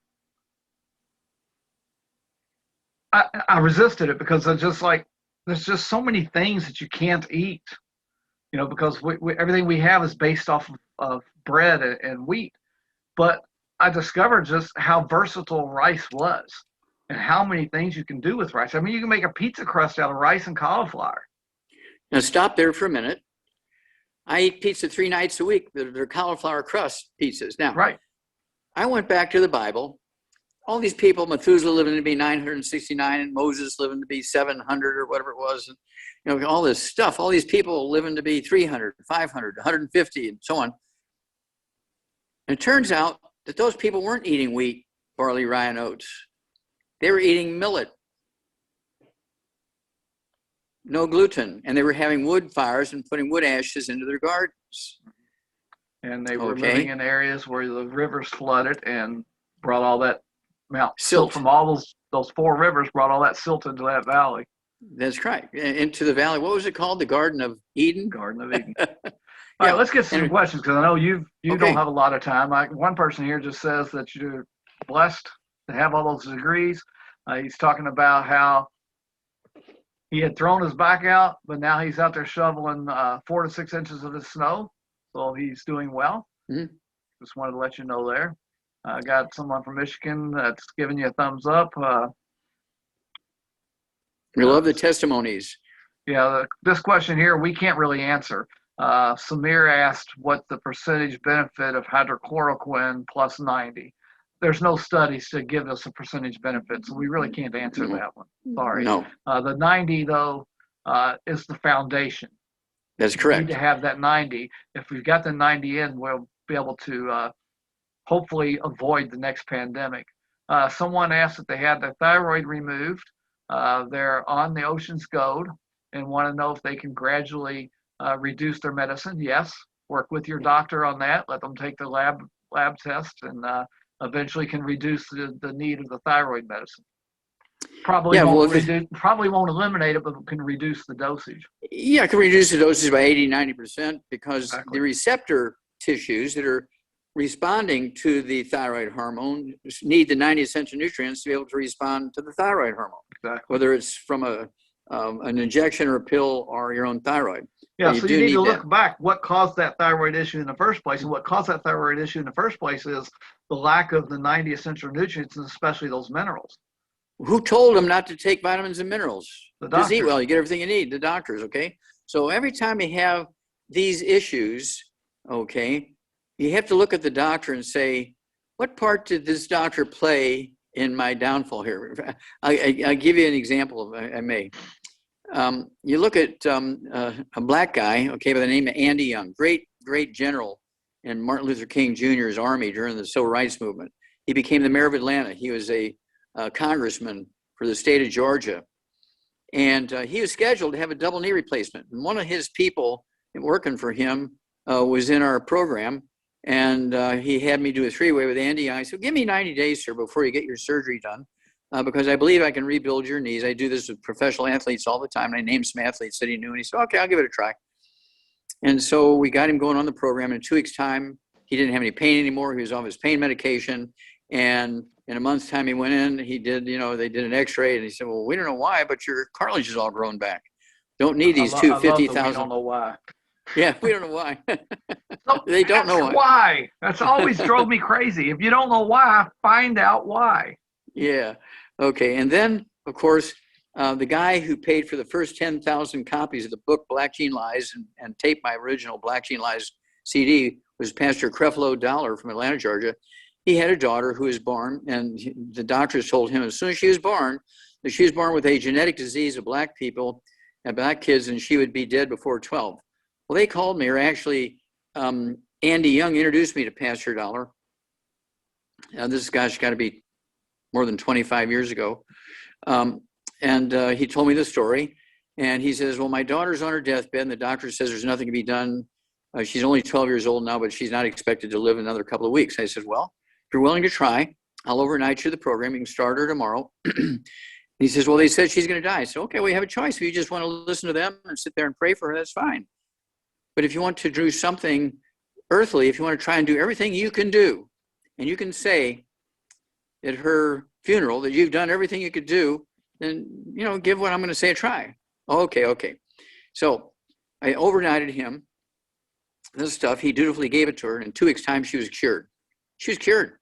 I resisted it because I just like, there's just so many things that you can't eat, you know, because everything we have is based off of bread and wheat. But I discovered just how versatile rice was and how many things you can do with rice. I mean, you can make a pizza crust out of rice and cauliflower. Now stop there for a minute. I eat pizza 3 nights a week. They're cauliflower crust pizzas. Now, right. I went back to the Bible. All these people, Methuselah living to be 969 and Moses living to be 700 or whatever it was. And, you know, all this stuff, all these people living to be 300, 500, 150 and so on. And it turns out that those people weren't eating wheat, barley, rye, and oats. They were eating millet. No gluten, and they were having wood fires and putting wood ashes into their gardens. And they were living in areas where the rivers flooded and brought all that silt from all those 4 rivers, brought all that silt into that valley. That's right, into the valley. What was it called? The Garden of Eden? Garden of Eden. All right, let's get some questions, because I know you don't have a lot of time. One person here just says that you're blessed to have all those degrees. He's talking about how he had thrown his back out, but now he's out there shoveling 4 to 6 inches of the snow. So he's doing well. Just wanted to let you know there. I got someone from Michigan that's giving you a thumbs up. We love the testimonies. Yeah, this question here, we can't really answer. Samir asked what the percentage benefit of hydrochloroquine plus 90. There's no studies to give us a percentage benefit, so we really can't answer that one. Sorry. No. The 90, though, is the foundation. That's correct. We need to have that 90. If we've got the 90 in, we'll be able to hopefully avoid the next pandemic. Someone asked if they had their thyroid removed. They're on the Ocean's Gold and want to know if they can gradually reduce their medicine. Yes, work with your doctor on that. Let them take the lab test and eventually can reduce the need of the thyroid medicine. Probably won't eliminate it, but can reduce the dosage. Yeah, it can reduce the dosage by 80-90% because the receptor tissues that are responding to the thyroid hormone need the 90 essential nutrients to be able to respond to the thyroid hormone. Exactly. Whether it's from an injection or a pill or your own thyroid. Yeah, so you need to look back what caused that thyroid issue in the first place. And what caused that thyroid issue in the first place is the lack of the 90 essential nutrients, and especially those minerals. Who told them not to take vitamins and minerals? The doctors. Just eat well, you get everything you need, the doctors, okay? So every time you have these issues, okay, you have to look at the doctor and say, what part did this doctor play in my downfall here? I'll give you an example, if I may. You look at a black guy, okay, by the name of Andy Young, great general in Martin Luther King Jr.'s army during the civil rights movement. He became the mayor of Atlanta. He was a congressman for the state of Georgia. And he was scheduled to have a double knee replacement. And one of his people working for him was in our program. And he had me do a 3-way with Andy. I said, give me 90 days, sir, before you get your surgery done, because I believe I can rebuild your knees. I do this with professional athletes all the time. And I named some athletes that he knew. And he said, okay, I'll give it a try. And so we got him going on the program. In 2 weeks' time, he didn't have any pain anymore. He was off his pain medication. And in a month's time, he went in, he did, they did an x-ray, and he said, well, we don't know why, but your cartilage is all grown back. Don't need these I love that we 50,000. don't know why. Yeah, we don't know why. So They don't know why. That's always drove me crazy. If you don't know why, find out why. Yeah. Okay. And then, of course, the guy who paid for the first 10,000 copies of the book Black Gene Lies and taped my original Black Gene Lies CD was Pastor Creflo Dollar from Atlanta, Georgia. He had a daughter who was born, and the doctors told him as soon as she was born that she was born with a genetic disease of Black people and Black kids, and she would be dead before 12. Well, they called me, or actually, Andy Young introduced me to Pastor Dollar. This guy's got to be more than 25 years ago. He told me the story, and he says, well, my daughter's on her deathbed, and the doctor says there's nothing to be done. She's only 12 years old now, but she's not expected to live another couple of weeks. I said, well, if you're willing to try, I'll overnight you the program. You can start her tomorrow. He says, well, they said she's going to die. I said, okay, we have a choice. If you just want to listen to them and sit there and pray for her, that's fine. But if you want to do something earthly, if you want to try and do everything you can do, and you can say at her funeral that you've done everything you could do, then, give what I'm going to say a try. Okay. So I overnighted him this stuff. He dutifully gave it to her, and in 2 weeks' time, she was cured. She was cured.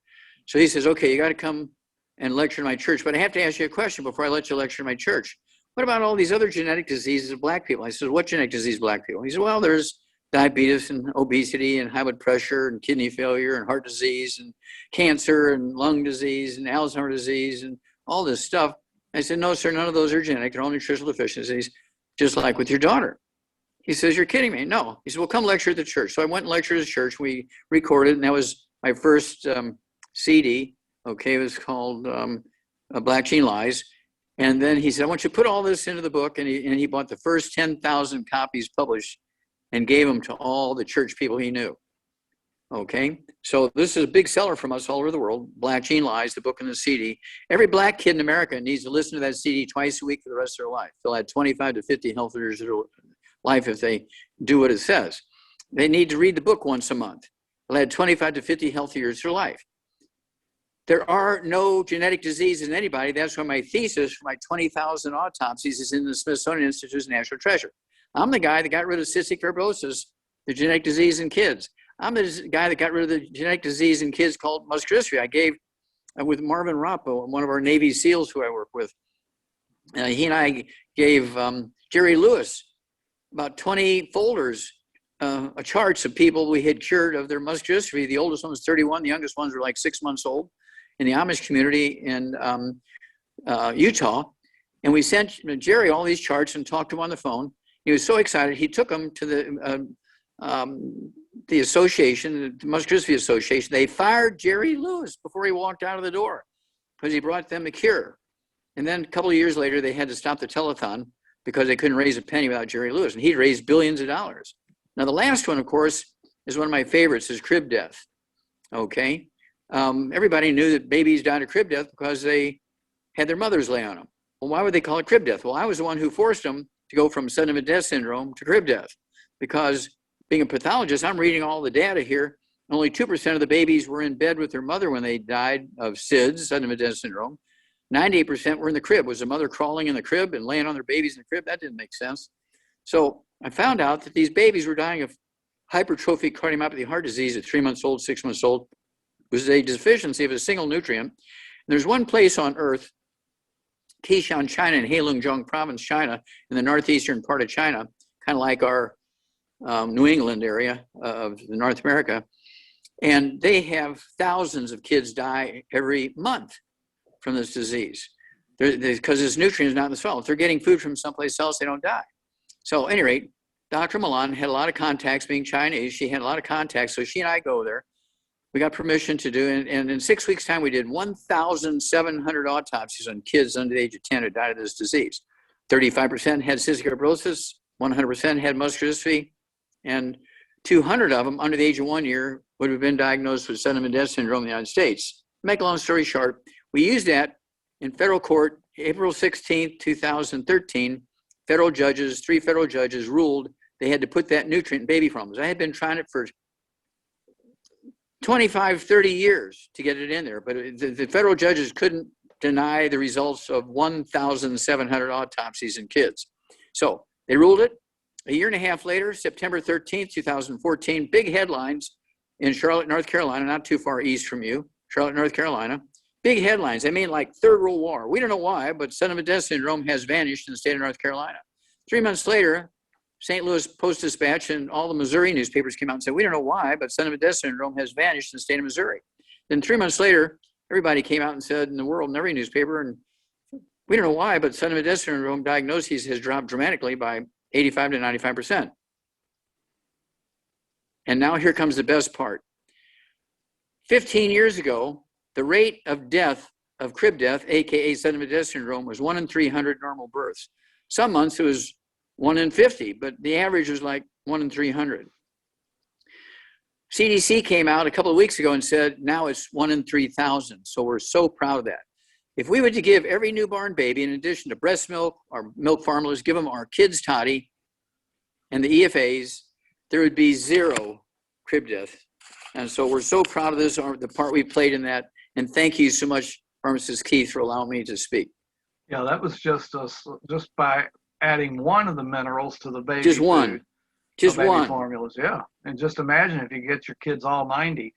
So he says, okay, you got to come and lecture in my church, but I have to ask you a question before I let you lecture in my church. What about all these other genetic diseases of Black people? I said, what genetic disease Black people? He said, well, there's diabetes and obesity and high blood pressure and kidney failure and heart disease and cancer and lung disease and Alzheimer's disease and all this stuff. I said, no, sir, none of those are genetic. They're all nutritional deficiencies, just like with your daughter. He says, you're kidding me. No. He said, well, come lecture at the church. So I went and lectured at the church. We recorded, and that was my first CD. Okay, it was called Black Gene Lies. And then he said, I want you to put all this into the book. And he bought the first 10,000 copies published and gave them to all the church people he knew. Okay, so this is a big seller from us all over the world. Black Gene Lies, the book and the CD. Every Black kid in America needs to listen to that CD twice a week for the rest of their life. They'll add 25 to 50 healthy years of their life if they do what it says. They need to read the book once a month. They'll add 25 to 50 healthy years of their life. There are no genetic diseases in anybody. That's why my thesis for my 20,000 autopsies is in the Smithsonian Institute's National Treasure. I'm the guy that got rid of cystic fibrosis, the genetic disease in kids. I'm the guy that got rid of the genetic disease in kids called muscular dystrophy. I gave with Marvin Rappo, one of our Navy SEALs who I work with. He and I gave Jerry Lewis about 20 folders, charts of people we had cured of their muscular dystrophy. The oldest one was 31. The youngest ones were like 6 months old in the Amish community in Utah. And we sent Jerry all these charts and talked to him on the phone. He was so excited. He took them to the association, the Muscular Dystrophy Association. They fired Jerry Lewis before he walked out of the door because he brought them a cure. And then a couple of years later, they had to stop the telethon because they couldn't raise a penny without Jerry Lewis. And he'd raised billions of dollars. Now, the last one, of course, is one of my favorites, is crib death. Okay. Everybody knew that babies died of crib death because they had their mothers lay on them. Well, why would they call it crib death? Well, I was the one who forced them to go from sudden infant death syndrome to crib death, because being a pathologist, I'm reading all the data here. Only 2% of the babies were in bed with their mother when they died of SIDS, sudden infant death syndrome. 98% were in the crib. Was the mother crawling in the crib and laying on their babies in the crib? That didn't make sense. So I found out that these babies were dying of hypertrophic cardiomyopathy heart disease at 3 months old, 6 months old. It was a deficiency of a single nutrient. And there's one place on earth, Qishan, China, in Heilongjiang province, China, in the northeastern part of China, kind of like our New England area of North America. And they have thousands of kids die every month from this disease because this nutrient is not in the soil. If they're getting food from someplace else, they don't die. So at any rate, Dr. Milan had a lot of contacts, being Chinese. She had a lot of contacts. So she and I go there. We got permission to do it. And in 6 weeks' time, we did 1,700 autopsies on kids under the age of 10 who died of this disease. 35% had cystic fibrosis, 100% had muscular dystrophy, and 200 of them under the age of 1 year would have been diagnosed with sudden infant death syndrome in the United States. Make a long story short, we used that in federal court, April 16th, 2013. Federal judges, 3 federal judges ruled they had to put that nutrient in baby formulas. I had been trying it for 25, 30 years to get it in there. But the federal judges couldn't deny the results of 1,700 autopsies in kids. So they ruled it. A year and a half later, September 13th, 2014, big headlines in Charlotte, North Carolina, not too far east from you, Charlotte, North Carolina. Big headlines. I mean, like Third World War. We don't know why, but son of a death syndrome has vanished in the state of North Carolina. 3 months later, St. Louis Post-Dispatch and all the Missouri newspapers came out and said, we don't know why, but son of a death syndrome has vanished in the state of Missouri. Then 3 months later, everybody came out and said in the world, in every newspaper, and we don't know why, but son of a death syndrome diagnoses has dropped dramatically by 85 to 95%. And now here comes the best part. 15 years ago, the rate of death, of crib death, AKA son of a death syndrome, was 1 in 300 normal births. Some months it was 1 in 50, but the average was like 1 in 300. CDC came out a couple of weeks ago and said, now it's 1 in 3,000. So we're so proud of that. If we were to give every newborn baby, in addition to breast milk or milk formulas, give them our kids' toddy and the EFAs, there would be 0 crib death. And so we're so proud of this, the part we played in that. And thank you so much, Pharmacist Keith, for allowing me to speak. Yeah, that was just by adding one of the minerals to the baby Just one. food, Just baby one. formulas. Yeah, and just imagine if you get your kids all 90.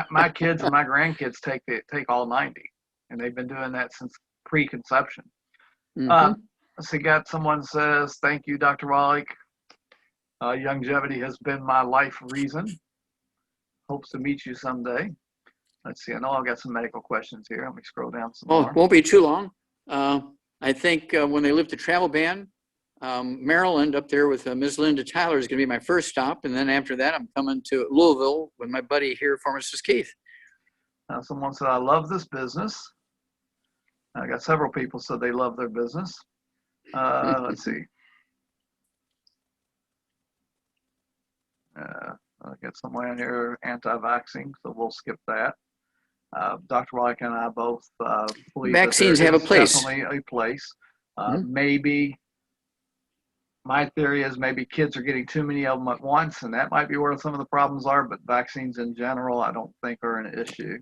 My kids and my grandkids take all 90, and they've been doing that since pre-conception. Let's see, got someone says, thank you, Dr. Wallach. Longevity has been my life reason. Hopes to meet you someday. Let's see, I know I've got some medical questions here. Let me scroll down some more. It won't be too long. I think when they lift the travel ban, Maryland up there with Ms. Linda Tyler is going to be my first stop. And then after that, I'm coming to Louisville with my buddy here, Pharmacist Keith. Someone said, I love this business. I got several people said they love their business. Let's see. I got someone in here anti-vaxxing, so we'll skip that. Dr. Wallach and I both believe vaccines that have a place. Definitely a place. Maybe my theory is maybe kids are getting too many of them at once, and that might be where some of the problems are. But vaccines in general, I don't think are an issue.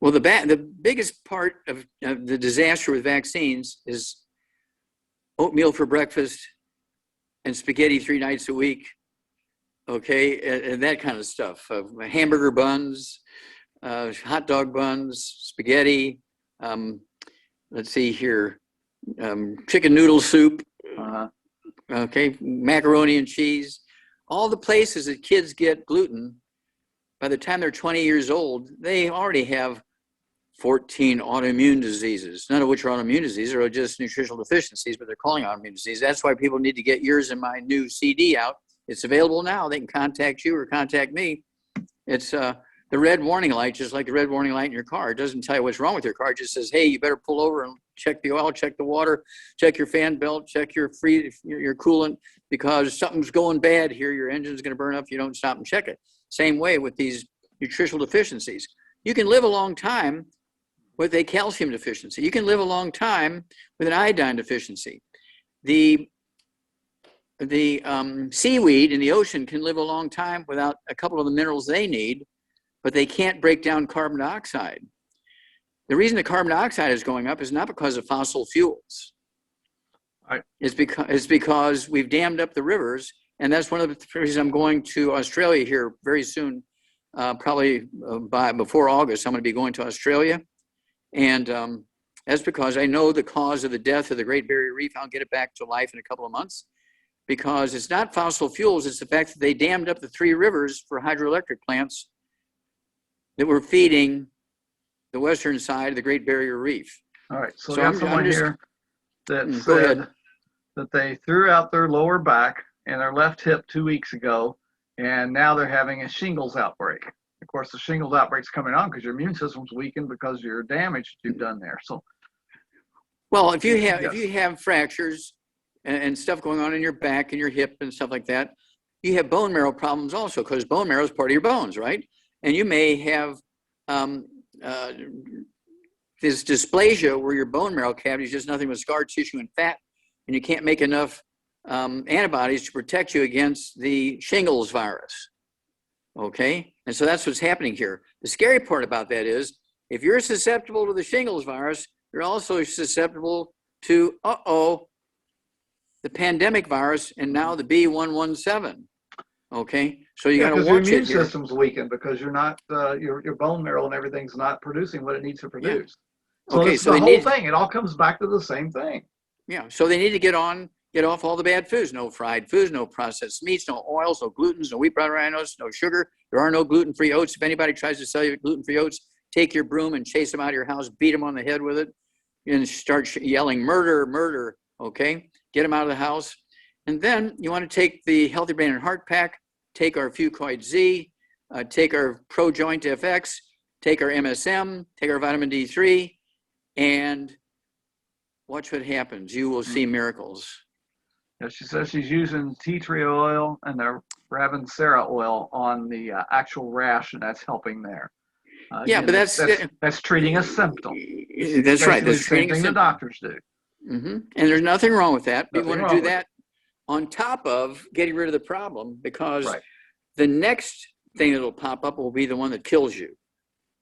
Well, the biggest part of the disaster with vaccines is oatmeal for breakfast and spaghetti 3 nights a week. Okay, and that kind of stuff. Hamburger buns, hot dog buns, spaghetti. Let's see here, chicken noodle soup. Okay, macaroni and cheese. All the places that kids get gluten, by the time they're 20 years old, they already have 14 autoimmune diseases, none of which are autoimmune diseases or just nutritional deficiencies, but they're calling autoimmune disease. That's why people need to get yours in my new CD out. It's available now. They can contact you or contact me. It's the red warning light, just like the red warning light in your car. It doesn't tell you what's wrong with your car. It just says, hey, you better pull over and check the oil, check the water, check your fan belt, check your coolant, because something's going bad here. Your engine's going to burn up if you don't stop and check it. Same way with these nutritional deficiencies. You can live a long time with a calcium deficiency. You can live a long time with an iodine deficiency. The seaweed in the ocean can live a long time without a couple of the minerals they need, but they can't break down carbon dioxide. The reason the carbon dioxide is going up is not because of fossil fuels. It's because we've dammed up the rivers, and that's one of the reasons I'm going to Australia here very soon, probably before August. I'm going to be going to Australia, and that's because I know the cause of the death of the Great Barrier Reef. I'll get it back to life in a couple of months. Because it's not fossil fuels, it's the fact that they dammed up the 3 rivers for hydroelectric plants that were feeding the western side of the Great Barrier Reef. All right, so we have someone here that go ahead. said that they threw out their lower back and their left hip 2 weeks ago, and now they're having a shingles outbreak. Of course, the shingles outbreak's coming on because your immune system's weakened because of your damage that you've done there. So, well, if you have fractures and stuff going on in your back and your hip and stuff like that, you have bone marrow problems also, because bone marrow is part of your bones, right? And you may have this dysplasia where your bone marrow cavity is just nothing but scar tissue and fat, and you can't make enough antibodies to protect you against the shingles virus. Okay, And so that's what's happening here. The scary part about that is if you're susceptible to the shingles virus, you're also susceptible to, the pandemic virus and now the B117. Okay, so you got to because your watch immune it here. system's weakened because you're not your bone marrow and everything's not producing what it needs to produce. So Okay, it's so the they whole need, thing. It all comes back to the same thing. yeah, so they need to get off all the bad foods. No fried foods, no processed meats, no oils, no glutens, no wheat bran granules, no sugar. There are no gluten-free oats. If anybody tries to sell you gluten-free oats, take your broom and chase them out of your house, beat them on the head with it, and start yelling murder, murder. Okay, get them out of the house. And then you want to take the Healthy Brain and Heart Pack, take our Fucoid Z, take our Pro Joint FX, take our MSM, take our vitamin D3, and watch what happens. You will see miracles. Yeah, she says she's using tea tree oil and the Ravensara oil on the actual rash, and that's helping there. Yeah, Again, but that's treating a symptom. That's right. Basically That's the same treating a thing the symptom. doctors do. And there's nothing wrong with that. But you Nothing want to wrong do with that on top of getting rid of the problem, because Right. the next thing that'll pop up will be the one that kills you.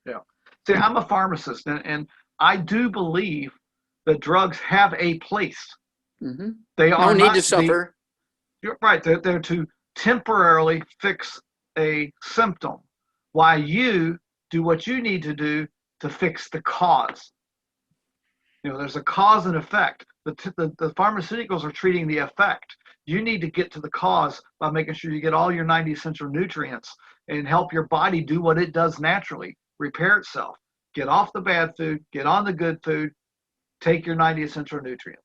Yeah. See, I'm a pharmacist, and I do believe that drugs have a place. They No are need not to suffer. You're right. They're to temporarily fix a symptom, while you do what you need to do to fix the cause. You know, there's a cause and effect. The pharmaceuticals are treating the effect. You need to get to the cause by making sure you get all your 90 essential nutrients and help your body do what it does naturally, repair itself. Get off the bad food, get on the good food, take your 90 essential nutrients.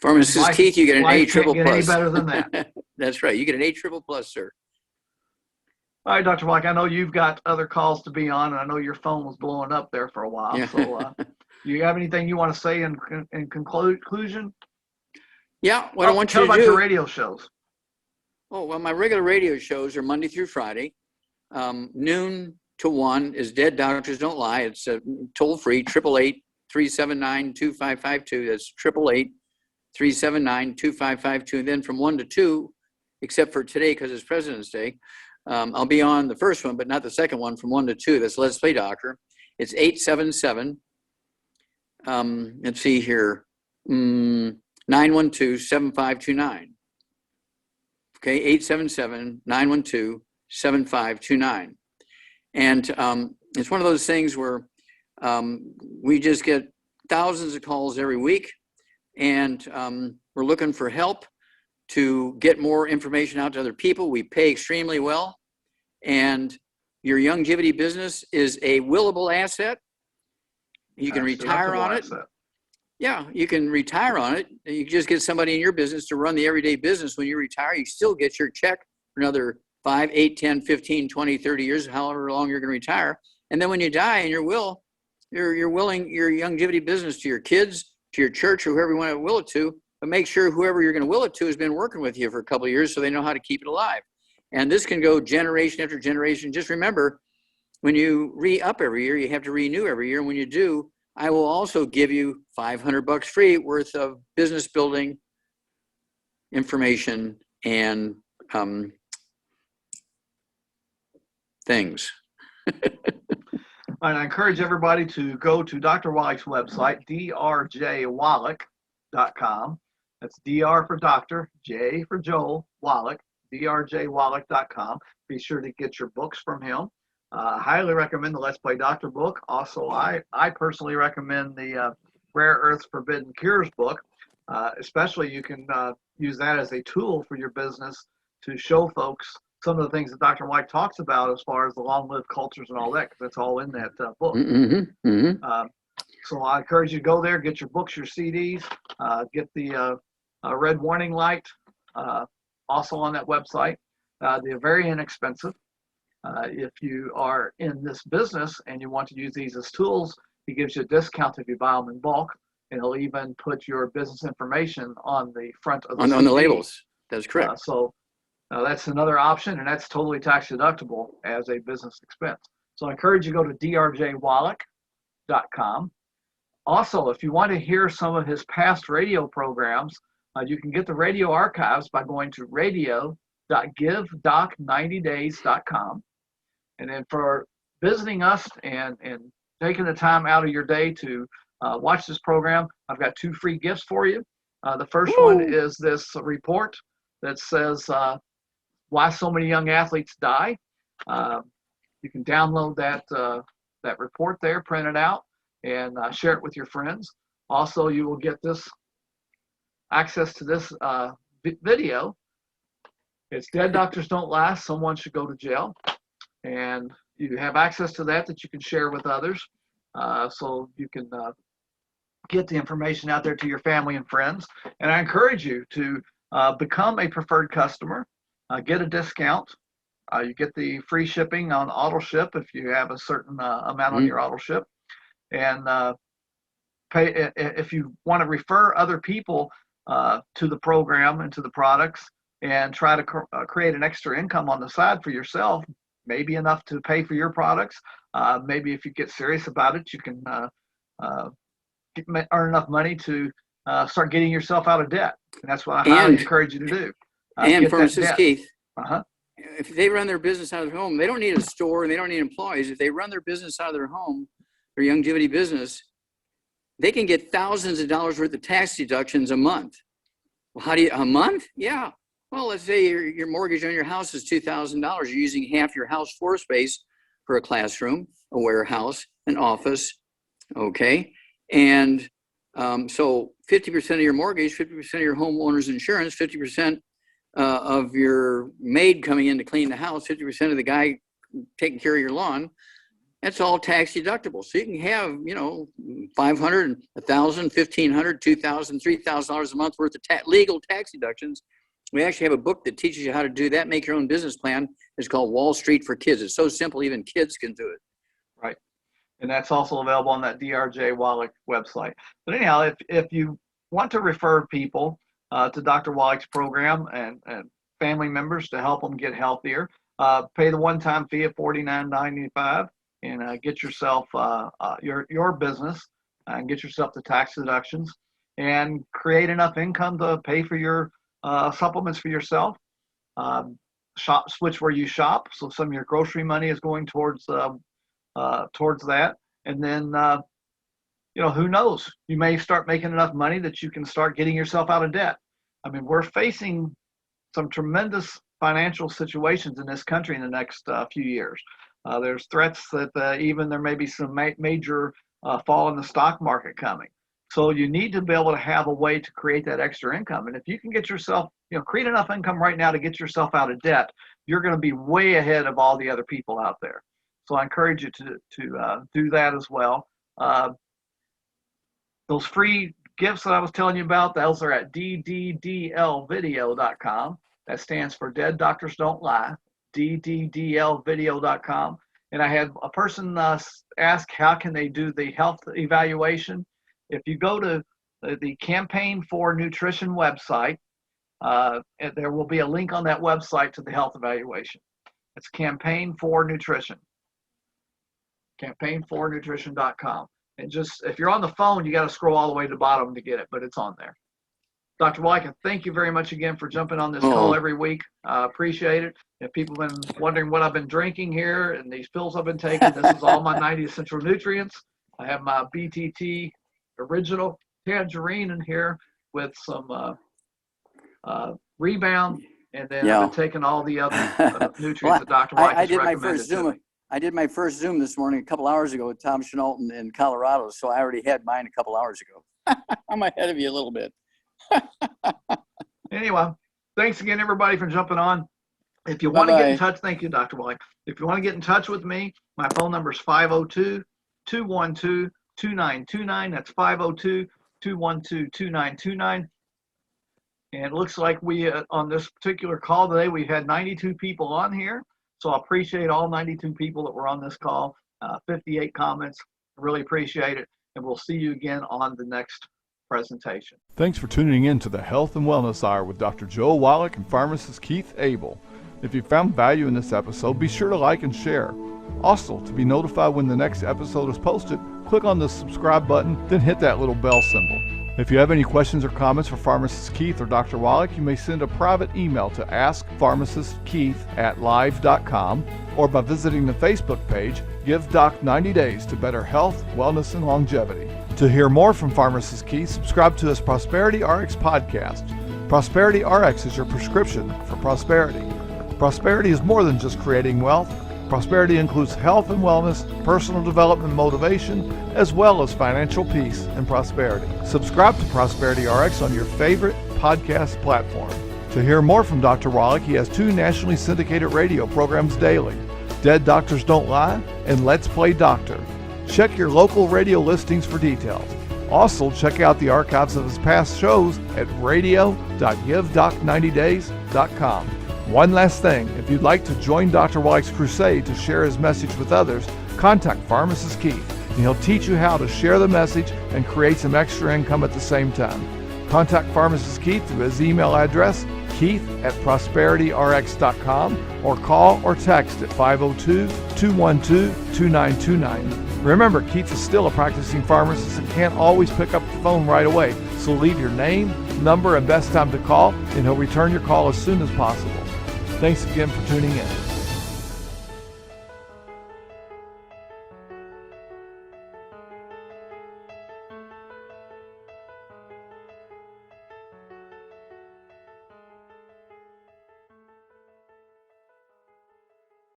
Pharmacist Keith, you get an A triple can't get any plus. better than that. That's right. You get an A triple plus, sir. All right, Dr. Wallach, I know you've got other calls to be on, and I know your phone was blowing up there for a while. Yeah. So do you have anything you want to say in conclusion? Yeah, what I want you to about do. your radio shows. Oh, well, my regular radio shows are Monday through Friday. Noon to 1 is Dead Doctors Don't Lie. It's toll free, 888-379-2552. That's 888-379-2552. And then from 1 to 2, except for today because it's President's Day, I'll be on the first one, but not the second one, from 1 to 2. That's Let's Play Doctor. It's 877. Let's see here. 912-7529. Okay, 877-912-7529. And it's one of those things where we just get thousands of calls every week, and we're looking for help to get more information out to other people. We pay extremely well, and your longevity business is a willable asset. You can retire on it. Yeah, you can retire on it. You can just get somebody in your business to run the everyday business. When you retire, you still get your check for another 5, 8, 10, 15, 20, 30 years, however long you're going to retire. And then when you die in your will, you're willing your longevity business to your kids, to your church, or whoever you want to will it to, but make sure whoever you're going to will it to has been working with you for a couple of years so they know how to keep it alive. And this can go generation after generation. Just remember, when you re-up every year, you have to renew every year. And when you do, I will also give you $500 free worth of business building information and things. And I encourage everybody to go to Dr. Wallach's website, drjwallach.com. That's DR for doctor, J for Joel, Wallach, drjwallach.com. Be sure to get your books from him. Highly recommend the Let's Play Doctor book. Also, I personally recommend the Rare Earths Forbidden Cures book. Especially, you can use that as a tool for your business to show folks some of the things that Dr. White talks about as far as the long-lived cultures and all that, because that's all in that book. So I encourage you to go there, get your books, your CDs, get the red warning light also on that website. They're very inexpensive. If you are in this business and you want to use these as tools, he gives you a discount if you buy them in bulk, and he'll even put your business information on the front of the on the labels. That's correct. So that's another option, and that's totally tax deductible as a business expense. So I encourage you to go to drjwallach.com. Also, if you want to hear some of his past radio programs, you can get the radio archives by going to radio.drjwallach.com. givedoc90days.com. And then for visiting us and taking the time out of your day to watch this program, I've got 2 free gifts for you. The first one is this report that says why so many young athletes die. You can download that report there, print it out, and share it with your friends. Also, you will get this access to this video. It's Dead Doctors Don't Last, Someone Should Go to Jail. And you have access to that you can share with others. So you can get the information out there to your family and friends. And I encourage you to become a preferred customer, get a discount. You get the free shipping on auto ship if you have a certain amount on your auto ship. And pay if you want to refer other people to the program and to the products, and try to create an extra income on the side for yourself, maybe enough to pay for your products. Maybe if you get serious about it, you can earn enough money to start getting yourself out of debt. And that's what I highly encourage you to do. And Pharmacist Keith, uh-huh. If they run their business out of their home, they don't need a store and they don't need employees. If they run their business out of their home, their longevity business, they can get thousands of dollars worth of tax deductions a month. Well, how do you, a month? Yeah. Well, let's say your mortgage on your house is $2,000. You're using half your house floor space for a classroom, a warehouse, an office, okay? And so 50% of your mortgage, 50% of your homeowner's insurance, 50% of your maid coming in to clean the house, 50% of the guy taking care of your lawn, that's all tax deductible. So you can have, $500, $1,000, $1,500, $2,000, $3,000 a month worth of legal tax deductions. We actually have a book that teaches you how to do that, make your own business plan. It's called Wall Street for Kids. It's so simple, even kids can do it. Right. And that's also available on that DRJ Wallach website. But anyhow, if you want to refer people to Dr. Wallach's program and family members to help them get healthier, pay the one-time fee of $49.95 and get yourself your business and get yourself the tax deductions and create enough income to pay for your supplements for yourself. Switch where you shop, so some of your grocery money is going towards that. And then who knows, you may start making enough money that you can start getting yourself out of debt. I mean, we're facing some tremendous financial situations in this country in the next few years. There's threats that even there may be some major fall in the stock market coming. So you need to be able to have a way to create that extra income. And if you can get yourself, create enough income right now to get yourself out of debt, you're going to be way ahead of all the other people out there. So I encourage you to do that as well. Those free gifts that I was telling you about, those are at dddlvideo.com. That stands for Dead Doctors Don't Lie, dddlvideo.com. And I had a person ask how can they do the health evaluation. If you go to the Campaign for Nutrition website, there will be a link on that website to the health evaluation. It's Campaign for Nutrition, campaignfornutrition.com. And just, if you're on the phone, you got to scroll all the way to the bottom to get it, but it's on there. Dr. Wallach, thank you very much again for jumping on this call every week. Appreciate it. If people have been wondering what I've been drinking here and these pills I've been taking, this is all my 90 essential nutrients. I have my BTT original tangerine in here with some Rebound, and then I've been taking all the other nutrients that Dr. Wallach has recommended to me. I did my first Zoom this morning a couple hours ago with Tom Chenault in Colorado, so I already had mine a couple hours ago. I'm ahead of you a little bit. Anyway, thanks again, everybody, for jumping on. If you want to get in touch, thank you, Dr. Wallach. If you want to get in touch with me, my phone number is 502-212-2929. That's 502-212-2929. And it looks like we, on this particular call today, we had 92 people on here. So I appreciate all 92 people that were on this call, 58 comments. I really appreciate it. And we'll see you again on the next presentation. Thanks for tuning in to the Health and Wellness Hour with Dr. Joe Wallach and pharmacist Keith Abell. If you found value in this episode, be sure to like and share. Also, to be notified when the next episode is posted, click on the subscribe button, then hit that little bell symbol. If you have any questions or comments for Pharmacist Keith or Dr. Wallach, you may send a private email to askpharmacistkeith@live.com or by visiting the Facebook page, Give Doc 90 Days to Better Health, Wellness, and Longevity. To hear more from Pharmacist Keith, subscribe to his Prosperity RX podcast. Prosperity RX is your prescription for prosperity. Prosperity is more than just creating wealth. Prosperity includes health and wellness, personal development and motivation, as well as financial peace and prosperity. Subscribe to Prosperity RX on your favorite podcast platform. To hear more from Dr. Wallach, he has 2 nationally syndicated radio programs daily, Dead Doctors Don't Lie and Let's Play Doctor. Check your local radio listings for details. Also, check out the archives of his past shows at radio.givedoc90days.com. One last thing, if you'd like to join Dr. Wallach's crusade to share his message with others, contact Pharmacist Keith, and he'll teach you how to share the message and create some extra income at the same time. Contact Pharmacist Keith through his email address, keith@prosperityrx.com, or call or text at 502-212-2929. Remember, Keith is still a practicing pharmacist and can't always pick up the phone right away, so leave your name, number, and best time to call, and he'll return your call as soon as possible. Thanks again for tuning in.